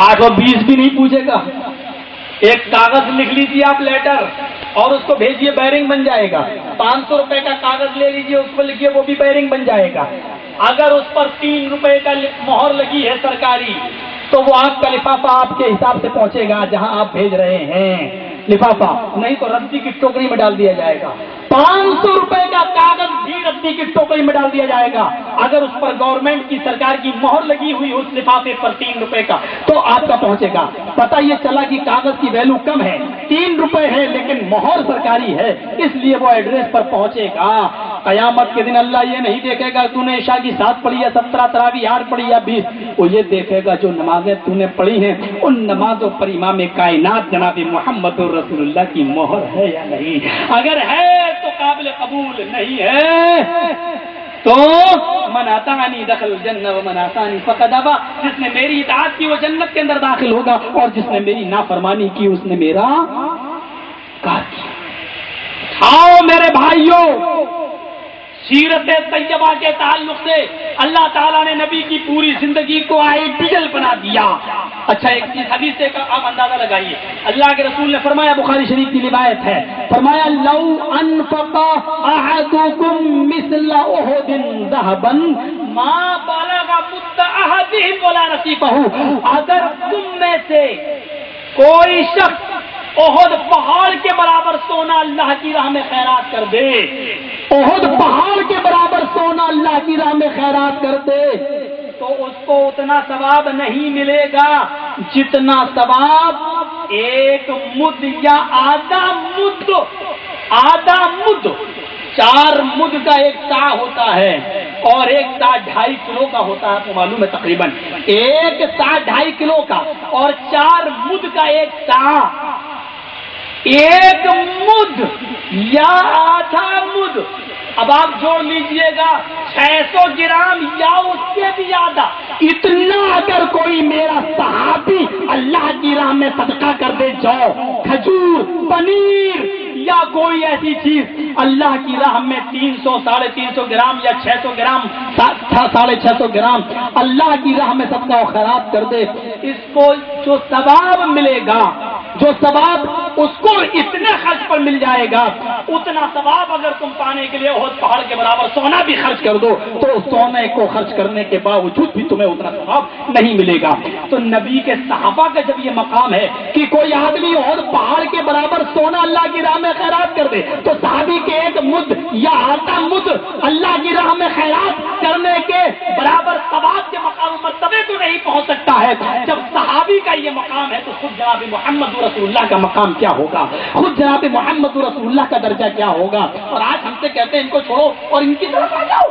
8 اور 20 بھی نہیں پوچھے گا، ایک کاغذ لکھ لیجیے آپ لیٹر اور اس کو بھیجیے، بیرنگ بن جائے گا۔ 500 روپے کا کاغذ لے لیجیے، اس پر لکھیے، وہ بھی بیرنگ بن جائے گا۔ اگر اس پر 3 روپے کا مہر لگی ہے سرکاری، تو وہ آپ کا لفافہ آپ کے حساب سے پہنچے گا جہاں آپ بھیج رہے ہیں لفافہ، نہیں تو رسی کی ٹوکری میں ڈال دیا جائے گا۔ 500 روپے کا کاغذ بھی رسی کی ٹوکری میں ڈال دیا جائے گا، اگر اس پر گورنمنٹ کی سرکار کی مہر لگی ہوئی اس لفافے پر 3 روپے کا، تو آپ کا پہنچے گا۔ پتہ یہ چلا کہ کاغذ کی ویلو کم ہے، 3 روپے ہے، لیکن مہر سرکاری ہے، اس لیے وہ ایڈریس پر پہنچے گا۔ قیامت کے دن اللہ یہ نہیں دیکھے گا تو نے عشاء کی 7 پڑھی یا 17 تراویح 8 پڑھی یا 20، وہ یہ دیکھے گا جو نمازیں تو نے پڑھی ہیں ان نمازوں پر امام کائنات جناب محمد رسول اللہ کی مہر ہے یا نہیں۔ اگر ہے تو قابل قبول، نہیں ہے تو من اطاعنی دخل الجنہ ومن عصانی فقد ابى، جس نے میری اطاعت کی وہ جنت کے اندر داخل ہوگا، اور جس نے میری نافرمانی کی اس نے میرا کار کیا۔ آؤ میرے بھائیوں، سیرت طیبہ کے تعلق سے اللہ تعالیٰ نے نبی کی پوری زندگی کو آئیڈیل بنا دیا۔ اچھا ایک چیز حدیث سے آپ اندازہ لگائیے، اللہ کے رسول نے فرمایا، بخاری شریف کی روایت ہے، فرمایا لو انفق احدکم مثل احد ذهبا ما بلغ مد احدهم ولا نصیفہ، اگر تم میں سے کوئی شخص احد پہاڑ کے برابر سونا اللہ کی راہ میں خیرات کر دے، احد پہاڑ کے برابر سونا اللہ کی راہ میں خیرات کر دے، تو اس کو اتنا ثواب نہیں ملے گا جتنا ثواب ایک مد یا آدھا مد 4 مد کا ایک سا ہوتا ہے، اور ایک سا 2.5 کلو کا ہوتا ہے، آپ کو معلوم ہے تقریباً ایک سا 2.5 کلو کا، اور 4 مد کا ایک سا، ایک مد یا آدھا مد، اب آپ جوڑ لیجئے گا 600 گرام یا اس سے بھی زیادہ، اتنا اگر کوئی میرا صحابی اللہ کی راہ میں صدقہ کر دے، جو کھجور، پنیر یا کوئی ایسی چیز اللہ کی راہ میں 300 350 گرام یا 600 گرام 650 گرام اللہ کی راہ میں صدقہ و خیرات کر دے، اس کو جو ثواب ملے گا، جو ثواب اس کو اتنے خرچ پر مل جائے گا، اتنا ثواب اگر تم پانے کے لیے احد پہاڑ کے برابر سونا بھی خرچ کر دو تو سونے کو خرچ کرنے کے باوجود بھی تمہیں اتنا ثواب نہیں ملے گا۔ تو نبی کے صحابہ کا جب یہ مقام ہے کہ کوئی آدمی احد پہاڑ کے برابر سونا اللہ کی راہ میں خیرات کر دے، تو صحابی کے ایک مد یا آدھا مد اللہ کی راہ میں خیرات کرنے کے برابر ثواب کے مقام مرتبے تو نہیں پہنچ سکتا ہے۔ جب صحابی کا یہ مقام ہے تو خود جناب محمد رسول اللہ کا مقام کیا ہوگا، خود جناب محمد رسول اللہ کا درجہ کیا ہوگا۔ اور آج ہم سے کہتے ہیں ان کو چھوڑو اور ان کی طرف آ جاؤ۔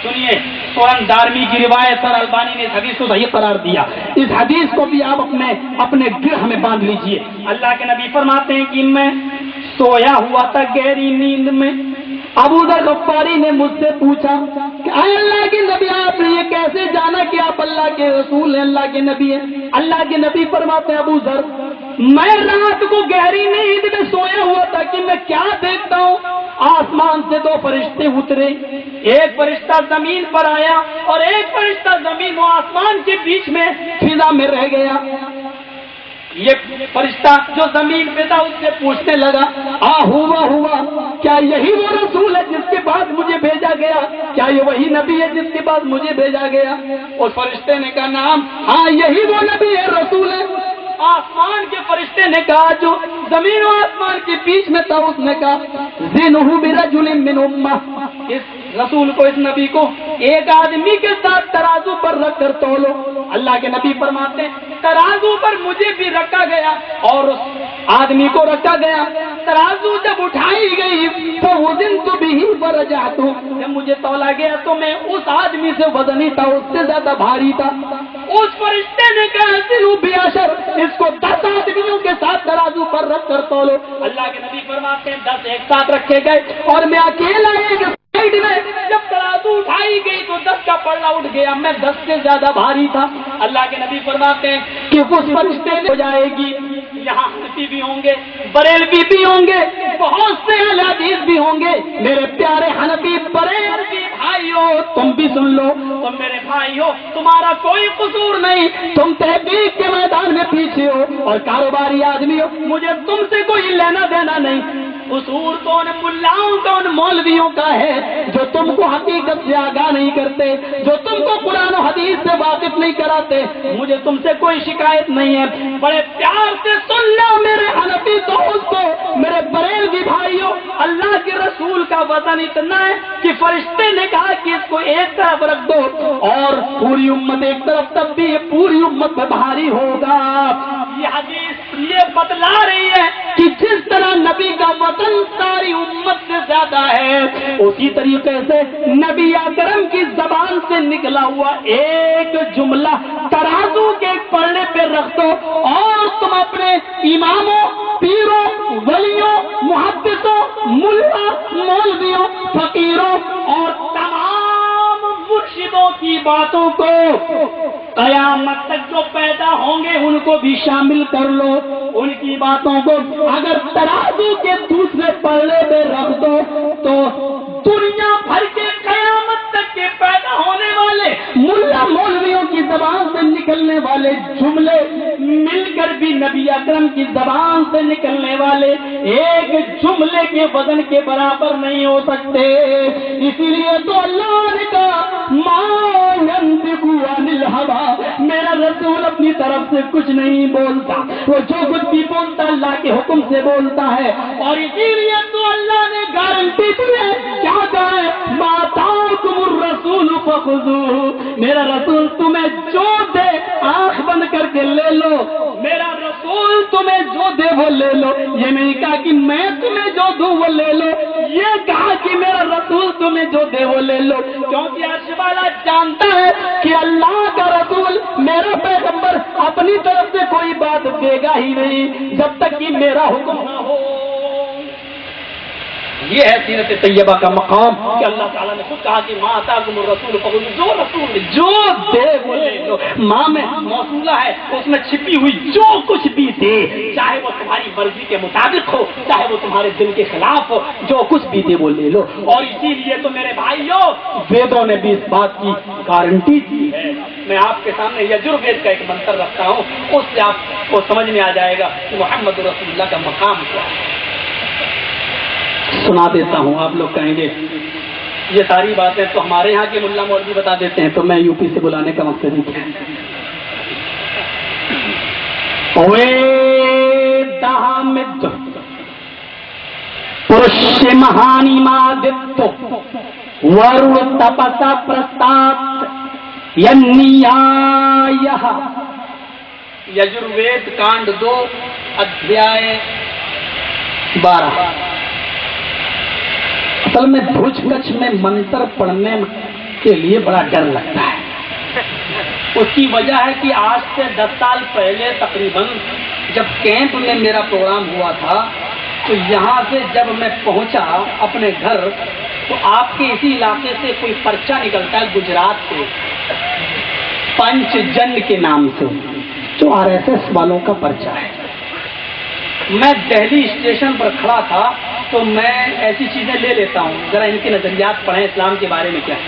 سنیے، سنن دارمی کی روایت پر البانی نے اس حدیث کو صحیح قرار دیا، اس حدیث کو بھی آپ اپنے گرہ میں باندھ لیجئے۔ اللہ کے نبی فرماتے ہیں کہ میں سویا ہوا تھا گہری نیند میں، ابو ذر غفاری نے مجھ سے پوچھا کہ اے اللہ کے نبی، آپ نے یہ کیسے جانا کہ آپ اللہ کے رسول ہیں، اللہ کے نبی ہیں؟ اللہ کے نبی فرماتے ہیں ابو ذر، میں رات کو گہری نیند میں سویا ہوا تھا کہ میں کیا دیکھتا ہوں، آسمان سے 2 فرشتے اترے، ایک فرشتہ زمین پر آیا اور ایک فرشتہ زمین و آسمان کے بیچ میں فضا میں رہ گیا۔ یہ فرشتہ جو زمین پہ تھا اس سے پوچھنے لگا، ہوا کیا یہی وہ رسول ہے جس کے بعد مجھے بھیجا گیا؟ کیا یہ وہی نبی ہے جس کے بعد مجھے بھیجا گیا؟ اس فرشتے نے کہا نعم، ہاں یہی وہ نبی ہے، رسول ہے۔ آسمان کے فرشتے نے کہا جو زمین و آسمان کے بیچ میں تھا، اس نے کہا زنہ برجل من امہ، اس رسول کو، اس نبی کو ایک آدمی کے ساتھ ترازو پر رکھ کر تولو۔ اللہ کے نبی فرماتے ہیں ترازو پر مجھے بھی رکھا گیا اور اس آدمی کو رکھا گیا، ترازو جب اٹھائی گئی تو وزنت بہ فرجعت، جب مجھے تولا گیا تو میں اس آدمی سے وزنی تھا، اس سے زیادہ بھاری تھا۔ اس فرشتے نے کہا زنو بعشر، اس کو 10 آدمیوں کے ساتھ ترازو پر رکھ کر تولو۔ اللہ کے نبی فرماتے ہیں 10 ایک ساتھ رکھے گئے اور میں اکیلا ایک سائڈ میں، جب ترازو اٹھائی گئی تو 10 کا پلڑا اٹھ گیا، میں 10 سے زیادہ بھاری تھا۔ اللہ کے نبی فرماتے ہیں کہ اس فرشتے نے ہو جائے گی، یہاں حنفی بھی ہوں گے، بریلوی بھی ہوں گے، بہت سے اہل حدیث بھی ہوں گے۔ میرے پیارے حنفی بریلوی بھائیو، تم بھی سن لو، تم میرے بھائیو، تمہارا کوئی قصور نہیں، تم تحقیق کے میدان میں پیچھے ہو اور کاروباری آدمی ہو، مجھے تم سے کوئی لینا دینا نہیں۔ قصور تو ان ملاؤں کا، ان مولویوں کا ہے جو تم کو حقیقت سے آگاہ نہیں کرتے، جو تم کو قرآن و حدیث سے واقف نہیں کراتے۔ مجھے تم سے کوئی شکایت نہیں ہے، بڑے پیار سے سن لو میرے حنفی دوستو، میرے بریلوی بھائیو، اللہ کے رسول کا وزن اتنا ہے کہ فرشتے نے کہا کہ اس کو ایک طرف رکھ دو اور پوری امت ایک طرف، تب بھی یہ پوری امت میں بھاری ہوگا۔ یہ حدیث یہ بتلا رہی ہے کہ جس طرح نبی کا وزن ساری امت سے زیادہ ہے، اسی طریقے سے نبی اکرم کی زبان سے نکلا ہوا ایک جملہ ترازو کے پلڑے پہ رکھ دو اور تم اپنے اماموں، پیروں، ولیوں، محدثوں، ملا، مولویوں، فقیروں اور تمام مرشدوں کی باتوں کو قیامت تک جو پیدا ہوں گے ان کو بھی شامل کر لو، ان کی باتوں کو اگر ترازو کے دوسرے پلڑے میں رکھ دو تو دنیا بھر کے قیامت تک کے پیدا ہونے والے ملا مولویوں کی زبان سے نکلنے والے جملے مل کر بھی نبی اکرم کی زبان سے نکلنے والے ایک جملے کے وزن کے برابر نہیں ہو سکتے۔ اسی لیے تو اللہ نے کہا ما ينطق عن الهوى، میرا رسول اپنی طرف سے کچھ نہیں بولتا، وہ جو کچھ بھی بولتا اللہ کے حکم سے بولتا ہے۔ اور اسی لیے تو اللہ نے گارنٹی دی ہے، کیا کہا ہے ما آتاکم الرسول فخذوہ، میرا رسول تمہیں جو دے آنکھ بند کر کے تمہیں جو دے وہ لے لو، یہ نہیں کہا کہ میں تمہیں جو دوں وہ لے لو، یہ کہا کہ میرا رسول تمہیں جو دے وہ لے لو، کیونکہ عرش والا جانتا ہے کہ اللہ کا رسول میرا پیغمبر اپنی طرف سے کوئی بات دے گا ہی نہیں جب تک کہ میرا حکم نہ ہو۔ یہ ہے سیرت طیبہ کا مقام کہ اللہ تعالیٰ نے خود کہا کہ ماں آتاکم الرسول فخذوہ، جو رسول جو دے وہ لے لو۔ ماں میں موصولہ ہے، اس میں چھپی ہوئی جو کچھ بھی دے، چاہے وہ تمہاری مرضی کے مطابق ہو، چاہے وہ تمہارے دل کے خلاف ہو، جو کچھ بھی دے وہ لے لو۔ اور اسی لیے تو میرے بھائیوں ویدوں نے بھی اس بات کی گارنٹی دی ہے۔ میں آپ کے سامنے یجروید کا ایک منتر رکھتا ہوں، اس سے آپ کو سمجھ میں آ جائے گا کہ محمد رسول اللہ کا مقام کیا ہے۔ سنا دیتا ہوں، آپ لوگ کہیں گے یہ ساری باتیں تو ہمارے ہاں کے ملا مولوی بتا دیتے ہیں، تو میں یو پی سے بلانے کا مقصد ہی کیا؟ پرش مہانی مادت ورو تپسا پرستات یجروید کانڈ 2 ادھیائے 12۔ اصل میں بھوج کچھ میں منتر پڑھنے کے لیے بڑا ڈر لگتا ہے۔ اس کی وجہ ہے کہ آج سے 10 سال پہلے تقریباً جب کیمپ میں میرا پروگرام ہوا تھا، تو یہاں سے جب میں پہنچا اپنے گھر تو آپ کے اسی علاقے سے کوئی پرچہ نکلتا ہے گجرات سے، پنچ جن کے نام سے، جو RSS والوں کا پرچہ ہے۔ میں دہلی اسٹیشن پر کھڑا تھا تو میں ایسی چیزیں لے لیتا ہوں، ذرا ان کے نظریات پڑھیں اسلام کے بارے میں کیا ہے۔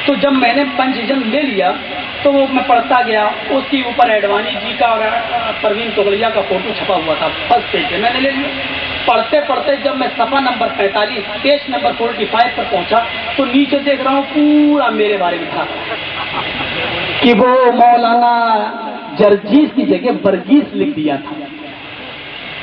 تو جب میں نے پنچ جن لے لیا تو وہ میں پڑھتا گیا، اس کے اوپر ایڈوانی جی کا اور پروین توغلیا کا فوٹو چھپا ہوا تھا فرسٹ پیج پہ، میں نے لے لیا۔ پڑھتے پڑھتے جب میں صفحہ نمبر 45 پیج نمبر 45 پر پہنچا تو نیچے دیکھ رہا ہوں پورا میرے بارے میں تھا کہ وہ مولانا جرجیز کی جگہ برگیز لکھ دیا تھا۔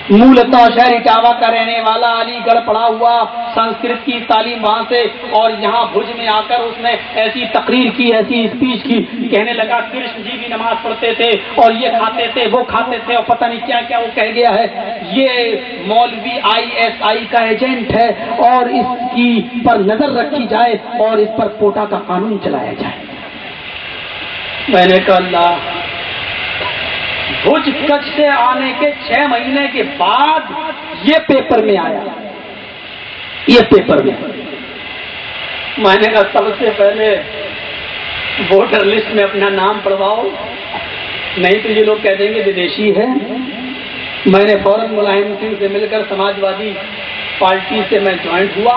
مولتا شہر اٹاوا کا رہنے والا، علی گڑھ پڑھا ہوا، سنسکرت کی تعلیم وہاں سے، اور یہاں بھوج میں آ کر اس نے ایسی تقریر کی، ایسی اسپیچ کی، کہنے لگا کرشن جی بھی نماز پڑھتے تھے اور یہ کھاتے تھے وہ کھاتے تھے اور پتہ نہیں کیا کیا وہ کہہ گیا ہے، یہ مولوی ISI کا ایجنٹ ہے اور اس کی پر نظر رکھی جائے اور اس پر کوٹا کا قانون چلایا جائے۔ میں نے کہا اللہ، بھوج کچھ سے آنے کے 6 مہینے کے بعد یہ پیپر میں آیا، یہ پیپر میں نے کہا سب سے پہلے ووٹر لسٹ میں اپنا نام پڑھواؤ، نہیں تو یہ لوگ کہہ دیں گے ودیشی ہے۔ میں نے فوراً ملائم سنگھ سے مل کر سماج وادی پارٹی سے میں جوائنٹ ہوا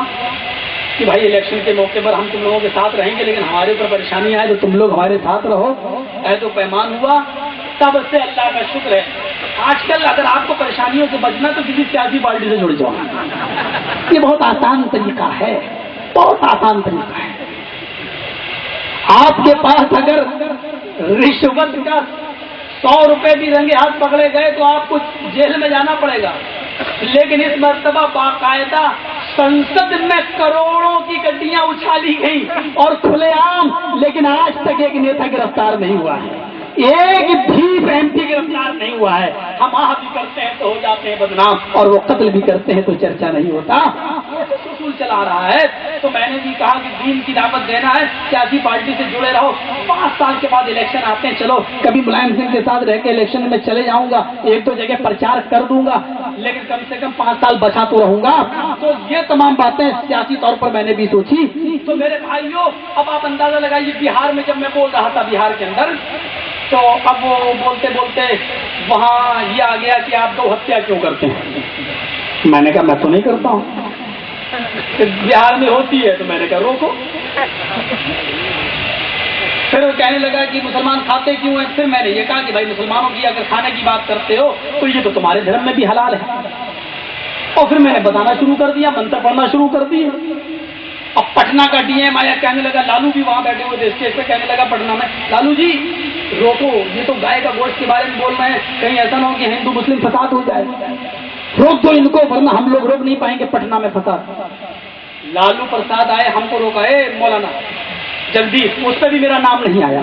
کہ بھائی الیکشن کے موقع پر ہم تم لوگوں کے ساتھ رہیں گے، لیکن ہمارے اوپر پریشانی آئے تو تم لوگ ہمارے ساتھ رہو، عہد و پیمان ہوا۔ تب سے اللہ کا شکر ہے، آج کل اگر آپ کو پریشانیوں سے بچنا تو کسی سیاسی پارٹی سے جڑ جاؤ، یہ بہت آسان طریقہ ہے، بہت آسان طریقہ ہے۔ آپ کے پاس اگر رشوت کا 100 روپے بھی رنگے ہاتھ پکڑے گئے تو آپ کو جیل میں جانا پڑے گا، لیکن اس مرتبہ باقاعدہ سنسد میں کروڑوں کی گڈیاں اچھالی گئی اور کھلے عام، لیکن آج تک ایک نیتا گرفتار نہیں ہوا ہے، ایک بھی MP گرفتار نہیں ہوا ہے۔ ہم آہ بھی کرتے ہیں تو ہو جاتے ہیں بدنام، اور وہ قتل بھی کرتے ہیں تو چرچا نہیں ہوتا۔ اصول چلا رہا ہے، تو میں نے بھی کہا کہ دین کی دعوت دینا ہے، سیاسی پارٹی سے جڑے رہو۔ 5 سال کے بعد الیکشن آتے ہیں، چلو کبھی ملائم سنگھ کے ساتھ رہ کے الیکشن میں چلے جاؤں گا، 1-2 جگہ پرچار کر دوں گا، لیکن کم سے کم 5 سال بچا تو رہوں گا۔ تو یہ تمام باتیں سیاسی طور پر میں نے بھی سوچی۔ تو میرے بھائیوں، اب آپ اندازہ لگائیے بہار میں جب میں بول رہا تھا بہار کے اندر، تو اب وہ بولتے بولتے وہاں یہ آ گیا کہ آپ 2 ہتیا کیوں کرتے ہیں؟ میں نے کہا میں تو نہیں کرتا ہوں، بہار میں ہوتی ہے، تو میں نے کہا روکو۔ پھر وہ کہنے لگا کہ مسلمان کھاتے کیوں ہیں؟ پھر میں نے یہ کہا کہ بھائی مسلمانوں کی اگر کھانے کی بات کرتے ہو تو یہ تو تمہارے دھرم میں بھی حلال ہے۔ اور پھر میں نے بتانا شروع کر دیا، منتر پڑھنا شروع کر دیا۔ اب پٹنہ کا DM آیا، کہنے لگا، لالو بھی وہاں بیٹھے ہوئے تھے اسٹیج پہ، کہنے لگا پٹنہ میں، لالو جی روکو، یہ تو گائے کا گوشت کے بارے میں بول رہے ہیں، کہیں ایسا نہ ہو کہ ہندو مسلم فساد ہو جائے، روک دو ان کو ورنہ ہم لوگ روک نہیں پائیں گے پٹنہ میں فساد۔ لالو پرساد آئے، ہم کو روکا، اے مولانا جلدی، اس پہ بھی میرا نام نہیں آیا،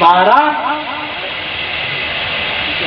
12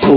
2।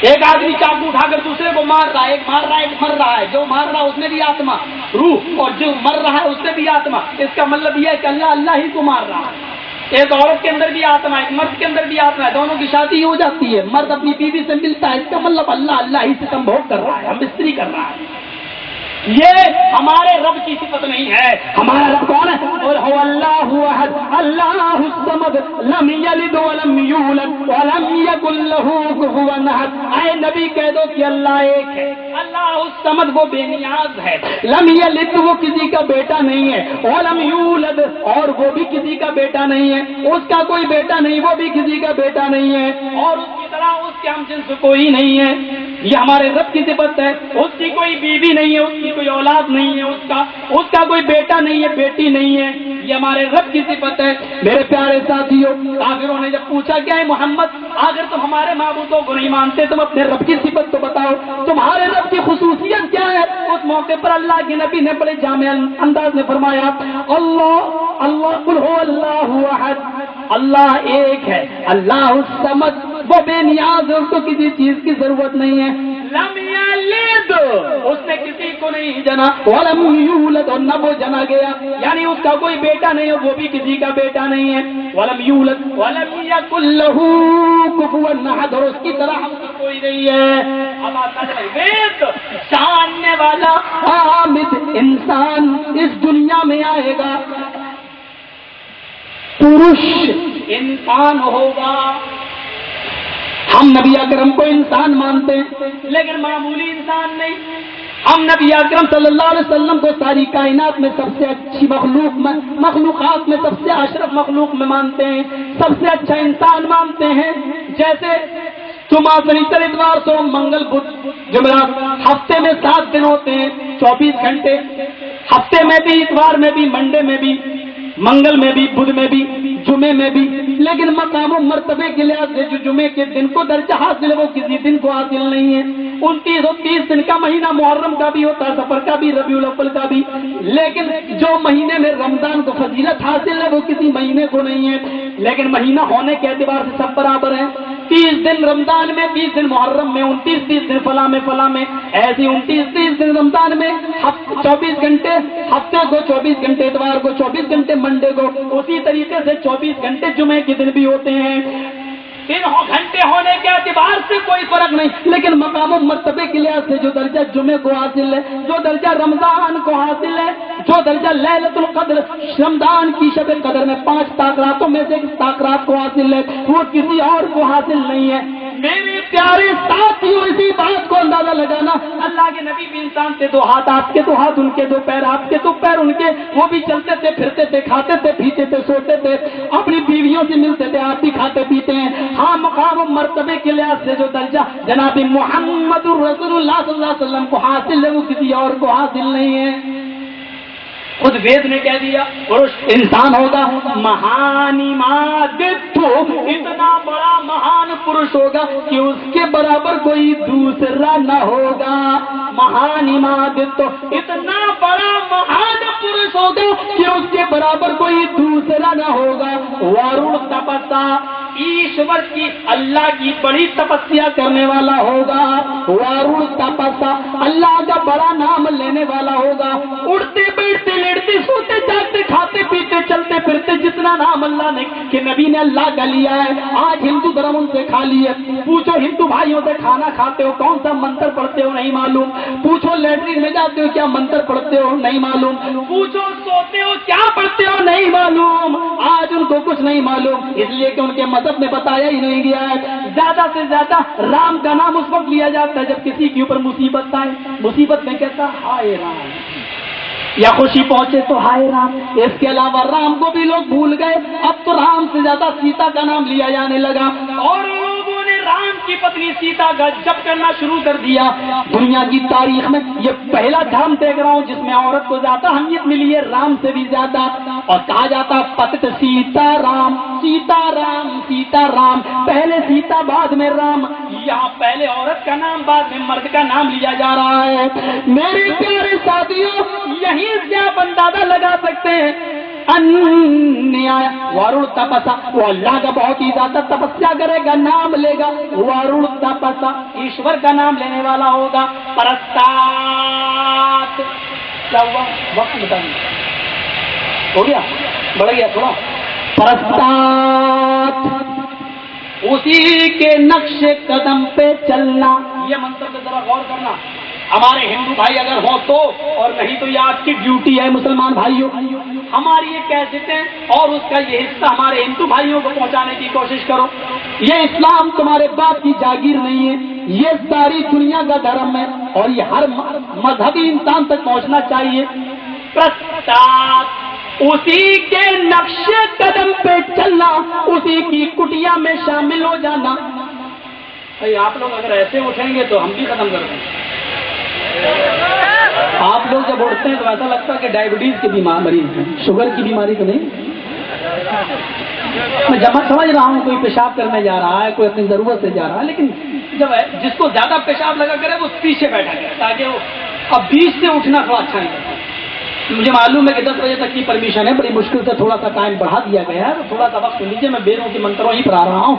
ایک آدمی چاقو اٹھا کر دوسرے کو مار رہا ہے، ایک مار رہا ہے ایک مر رہا ہے، جو مار رہا ہے اس میں بھی آتما روح، اور جو مر رہا ہے اس میں بھی آتما۔ اس کا مطلب یہ ہے کہ اللہ ہی کو مار رہا ہے۔ ایک عورت کے اندر بھی آتما ہے، ایک مرد کے اندر بھی آتما ہے، دونوں کی شادی ہو جاتی ہے، مرد اپنی بیوی سے ملتا ہے، اس کا مطلب اللہ ہی سے سمبھوگ کر رہا ہے، ہم استری کر رہا ہے۔ یہ ہمارے رب کی صفت نہیں ہے۔ ہمارا رب کون ہے؟ قل هو اللہ احد اللہ الصمد لم یلد ولم یولد ولم یکن له کفوا احد۔ اے نبی کہہ دو کہ اللہ ایک ہے، اللہ الصمد وہ بے نیاز ہے، لم یلد وہ کسی کا بیٹا نہیں ہے، ولم یولد اور وہ بھی کسی کا بیٹا نہیں ہے، اس کا کوئی بیٹا نہیں، وہ بھی کسی کا بیٹا نہیں ہے، اور اس کی طرح اس کے ہم جنس کوئی نہیں ہے۔ یہ ہمارے رب کی صفت ہے۔ اس کی کوئی بیوی نہیں ہے، اس کی کوئی اولاد نہیں ہے، اس کا کوئی بیٹا نہیں ہے، بیٹی نہیں ہے، یہ ہمارے رب کی صفت ہے۔ میرے پیارے ساتھیوں، کافروں نے جب پوچھا کیا ہے محمد، اگر تم ہمارے معبودوں کو نہیں مانتے تم اپنے رب کی صفت تو بتاؤ، تمہارے رب کی خصوصیت کیا ہے؟ اس موقع پر اللہ کے نبی نے بڑے جامع انداز میں فرمایا، اللہ قل هو اللہ احد، اللہ ایک ہے، اللہ الصمد وہ بے نیاز ہے، اس کو کسی چیز کی ضرورت نہیں ہے، لم یلد اس نے کسی کو نہیں جنا، ولم یولد اور نہ وہ جنا گیا، یعنی اس کا کوئی بیٹا نہیں ہے، وہ بھی کسی کا بیٹا نہیں ہے، ولم یولد ولم یکن له کفوا احد اور اس کی طرح ہم کی کوئی نہیں ہے۔ اب آتا ہے وید جاننے والا حامد انسان اس دنیا میں آئے گا، پروش انسان ہوگا۔ ہم نبی اکرم کو انسان مانتے ہیں لیکن معمولی انسان نہیں۔ ہم نبی اکرم صلی اللہ علیہ وسلم کو ساری کائنات میں سب سے اچھی مخلوقات میں سب سے اشرف مخلوق میں مانتے ہیں، سب سے اچھا انسان مانتے ہیں۔ جیسے جمعہ شنیچر اتوار سوم منگل بدھ جمعرات، ہفتے میں 7 دن ہوتے ہیں، 24 گھنٹے، ہفتے میں بھی، اتوار میں بھی، منڈے میں بھی، منگل میں بھی، بدھ میں بھی، جمعے میں بھی، لیکن مقام و مرتبے کے لحاظ سے جو جمعے کے دن کو درجہ حاصل ہے وہ کسی دن کو حاصل نہیں ہے۔ 29 دن کا مہینہ محرم کا بھی ہوتا ہے، سفر کا بھی، ربیع الاول کا بھی، لیکن جو مہینے میں رمضان کو فضیلت حاصل ہے وہ کسی مہینے کو نہیں ہے۔ لیکن مہینہ ہونے کے اعتبار سے سب برابر ہیں، 30 دن رمضان میں، 30 دن محرم میں، 29 دن فلاں میں، ایسی 29 دن رمضان میں، 24 گھنٹے ہفتے کو، 24 گھنٹے اتوار کو، 24 گھنٹے منڈے کو، اسی طریقے سے 24 گھنٹے جمعے کے دن بھی ہوتے ہیں۔ دن گھنٹے ہونے کے اعتبار سے کوئی فرق نہیں، لیکن مقام و مرتبے کے لحاظ سے جو درجہ جمعے کو حاصل ہے، جو درجہ رمضان کو حاصل ہے، جو درجہ لیلۃ القدر رمضان کی شب قدر میں 5 طاقراتوں میں سے 1 طاقرات کو حاصل ہے، وہ کسی اور کو حاصل نہیں ہے۔ میرے پیارے ساتھیوں، اسی بات کو اندازہ لگانا، اللہ کے نبی بھی انسان تھے، 2 ہاتھ آپ کے 2 ہاتھ ان کے، 2 پیر آپ کے 2 پیر ان کے، وہ بھی چلتے تھے، پھرتے تھے، کھاتے تھے، پیتے تھے، سوتے تھے، اپنی بیویوں سے ملتے تھے، آپ بھی کھاتے پیتے ہیں۔ ہاں، مقام و مرتبے کے لحاظ سے جو درجہ جناب محمد رسول اللہ صلی اللہ علیہ وسلم کو حاصل ہے وہ کسی اور کو حاصل نہیں ہے۔ خود وید نے کہہ دیا پروش انسان ہوگا، مہانی مادتو اتنا بڑا مہان پروش ہوگا کہ اس کے برابر کوئی دوسرا نہ ہوگا۔ مہانی مادتو اتنا بڑا مہان پروش ہوگا کہ اس کے برابر کوئی دوسرا نہ ہوگا۔ وارون تپسا ایشور کی، اللہ کی بڑی تپسیا کرنے والا ہوگا۔ وارون تپسا اللہ کا بڑا نام لینے والا ہوگا۔ اڑتے بیٹھتے لیٹتے سوتے جاگتے کھاتے پیتے چلتے پھرتے جتنا نام اللہ نے کہ نبی نے اللہ کا لیا ہے، آج ہندو دھرم ان سے کھا لی ہے۔ پوچھو ہندو بھائیوں سے کھانا کھاتے ہو کون سا منتر پڑھتے ہو نہیں معلوم، پوچھو لیٹرین میں جاتے ہو کیا منتر پڑھتے ہو نہیں معلوم، پوچھو سوتے ہو کیا پڑھتے ہو نہیں معلوم۔ آج ان کو کچھ نہیں معلوم، اس لیے کہ ان کے مذہب میں بتایا ہی نہیں گیا ہے۔ زیادہ سے زیادہ رام کا نام اس وقت لیا جاتا ہے جب کسی کے اوپر مصیبت آئے، مصیبت میں کہتا ہائے رام، یا خوشی پہنچے تو ہائے رام۔ اس کے علاوہ رام کو بھی لوگ بھول گئے، اب تو رام سے زیادہ سیتا کا نام لیا جانے لگا، اور لوگوں نے رام کی پتنی سیتا کا جپ کرنا شروع کر دیا۔ دنیا کی تاریخ میں یہ پہلا دھرم دیکھ رہا ہوں جس میں عورت کو زیادہ اہمیت ملی ہے، رام سے بھی زیادہ، اور کہا جاتا پتت سیتا رام، سیتا رام، سیتا رام، پہلے سیتا بعد میں رام۔ یہاں پہلے عورت کا نام بعد میں مرد کا نام لیا جا رہا ہے۔ میرے پیارے ساتھیوں، یہیں سے آپ اندازہ لگا سکتے ہیں انی آیا وارڑ تپسا، وہ اللہ کا بہت ہی زیادہ تپسیا کرے گا، نام لے گا، وارڑ تپسا ایشور کا نام لینے والا ہوگا، پرستات کیا ہوا وقت بتائیے ہو گیا بڑھ گیا تھوڑا، پرستات اسی کے نقش قدم پہ چلنا، یہ منتر پہ ذرا غور کرنا، ہمارے ہندو بھائی اگر ہوں تو، اور نہیں تو یہ آپ کی ڈیوٹی ہے مسلمان بھائیوں، ہماری یہ کیسٹیں اور اس کا یہ حصہ ہمارے ہندو بھائیوں کو پہنچانے کی کوشش کرو، یہ اسلام تمہارے باپ کی جاگیر نہیں ہے، یہ ساری دنیا کا دھرم ہے اور یہ ہر مذہبی انسان تک پہنچنا چاہیے۔ پرستات اسی کے نقش قدم پہ چلنا، اسی کی کٹیا میں شامل ہو جانا۔ بھائی آپ لوگ اگر ایسے اٹھیں گے تو ہم بھی ختم کر دیں گے۔ آپ لوگ جب اٹھتے ہیں تو ایسا لگتا ہے کہ ڈائبٹیز کے مریض ہیں، شوگر کی بیماری تو نہیں۔ میں جمع سمجھ رہا ہوں کوئی پیشاب کرنے جا رہا ہے، کوئی اپنی ضرورت سے جا رہا ہے، لیکن جب جس کو زیادہ پیشاب لگا کرے وہ پیچھے بیٹھا کرے تاکہ وہ اب بیچ سے اٹھنا تھوڑا اچھا نہیں لگتا۔ مجھے معلوم ہے کہ 10 بجے تک کی پرمیشن ہے، بڑی مشکل سے تھوڑا سا ٹائم بڑھا دیا گیا ہے، تو تھوڑا سا وقت لیجیے، میں بیروں کی منتروں ہی پڑھا رہا ہوں۔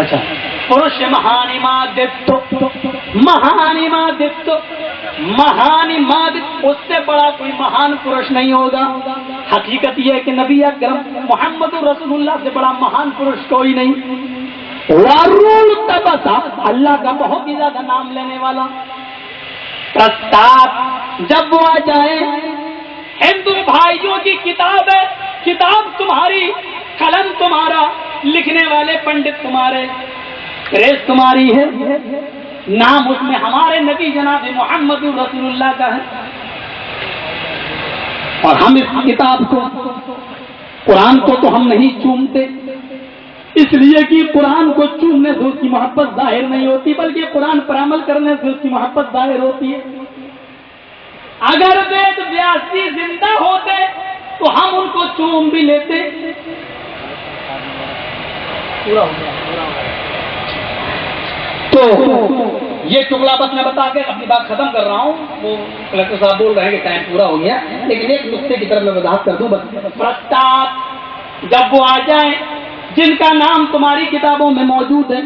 اچھا، پروش مہانیمادتو، مہانیمادتو، مہانیمادت، اس سے بڑا کوئی مہان پروش نہیں ہوگا۔ حقیقت یہ ہے کہ نبی اکرم محمد رسول اللہ سے بڑا مہان پروش کوئی نہیں۔ وارول تبسا، اللہ کا بہت ہی زیادہ نام لینے والا۔ پرستات جب وہ آ جائے، ہندو بھائیوں کی کتاب ہے، کتاب تمہاری، قلم تمہارا، لکھنے والے پنڈت تمہارے، پریس تمہاری ہے، نام اس میں ہمارے نبی جناب محمد رسول اللہ کا ہے، اور ہم اس کتاب کو، قرآن کو تو ہم نہیں چومتے، اس لیے کہ قرآن کو چومنے سے اس کی محبت ظاہر نہیں ہوتی، بلکہ قرآن پر عمل کرنے سے اس کی محبت ظاہر ہوتی ہے۔ اگر وید ویاسی زندہ ہوتے تو ہم ان کو چوم بھی لیتے۔ تو یہ ٹکڑا بس میں بتا کے اپنی بات ختم کر رہا ہوں، وہ کلکٹر صاحب بول رہے ہیں کہ ٹائم پورا ہو گیا، لیکن ایک نقطے کی طرف میں وضاحت کر دوں بس۔ پرستات جب وہ آ جائیں جن کا نام تمہاری کتابوں میں موجود ہے،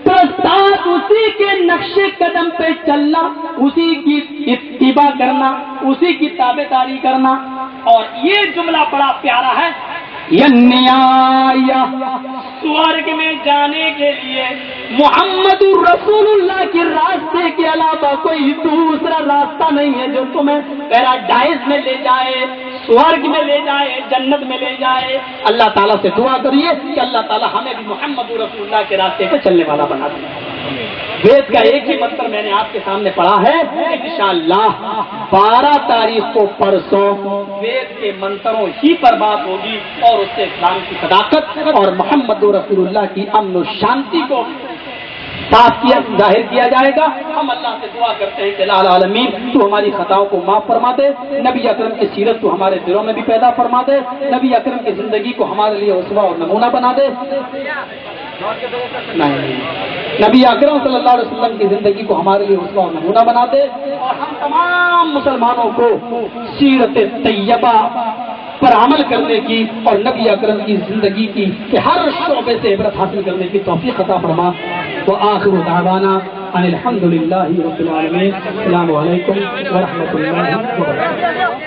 پرستات اسی کے نقش قدم پہ چلنا، اسی کی اتباع کرنا، اسی کی تابعداری کرنا، اور یہ جملہ بڑا پیارا ہے، ینیا، سورگ میں جانے کے لیے محمد رسول اللہ کے راستے کے علاوہ کوئی دوسرا راستہ نہیں ہے جو تمہیں پیراڈائز میں لے جائے، سورگ میں لے جائے، جنت میں لے جائے۔ اللہ تعالیٰ سے دعا کریے کہ اللہ تعالیٰ ہمیں بھی محمد رسول اللہ کے راستے پہ چلنے والا بنا دے۔ وید کا ایک ہی منتر میں نے آپ کے سامنے پڑھا ہے، انشاءاللہ 12 تاریخ کو پرسوں وید کے منتروں ہی پر بات ہوگی، اور اس سے اسلام کی صداقت اور محمد رسول اللہ کی امن و شانتی کو صاف کیا ظاہر کیا جائے گا۔ ہم اللہ سے دعا کرتے ہیں کہ الہ العالمین تو ہماری خطاؤں کو معاف فرما دے، نبی اکرم کی سیرت تو ہمارے دلوں میں بھی پیدا فرما دے، نبی اکرم کی زندگی کو ہمارے لیے اسوہ اور نمونہ بنا دے۔ نبی اکرم صلی اللہ علیہ وسلم کی زندگی کو ہمارے لیے اسوہ اور نمونہ بنا دے، اور ہم تمام مسلمانوں کو سیرت طیبہ پر عمل کرنے کی اور نبی اکرم کی زندگی کی کہ ہر شعبے سے عبرت حاصل کرنے کی توفیق عطا فرما۔ وآخر دعوانا ان الحمد للہ رب العالمین۔ السلام علیکم ورحمۃ اللہ وبرکاتہ۔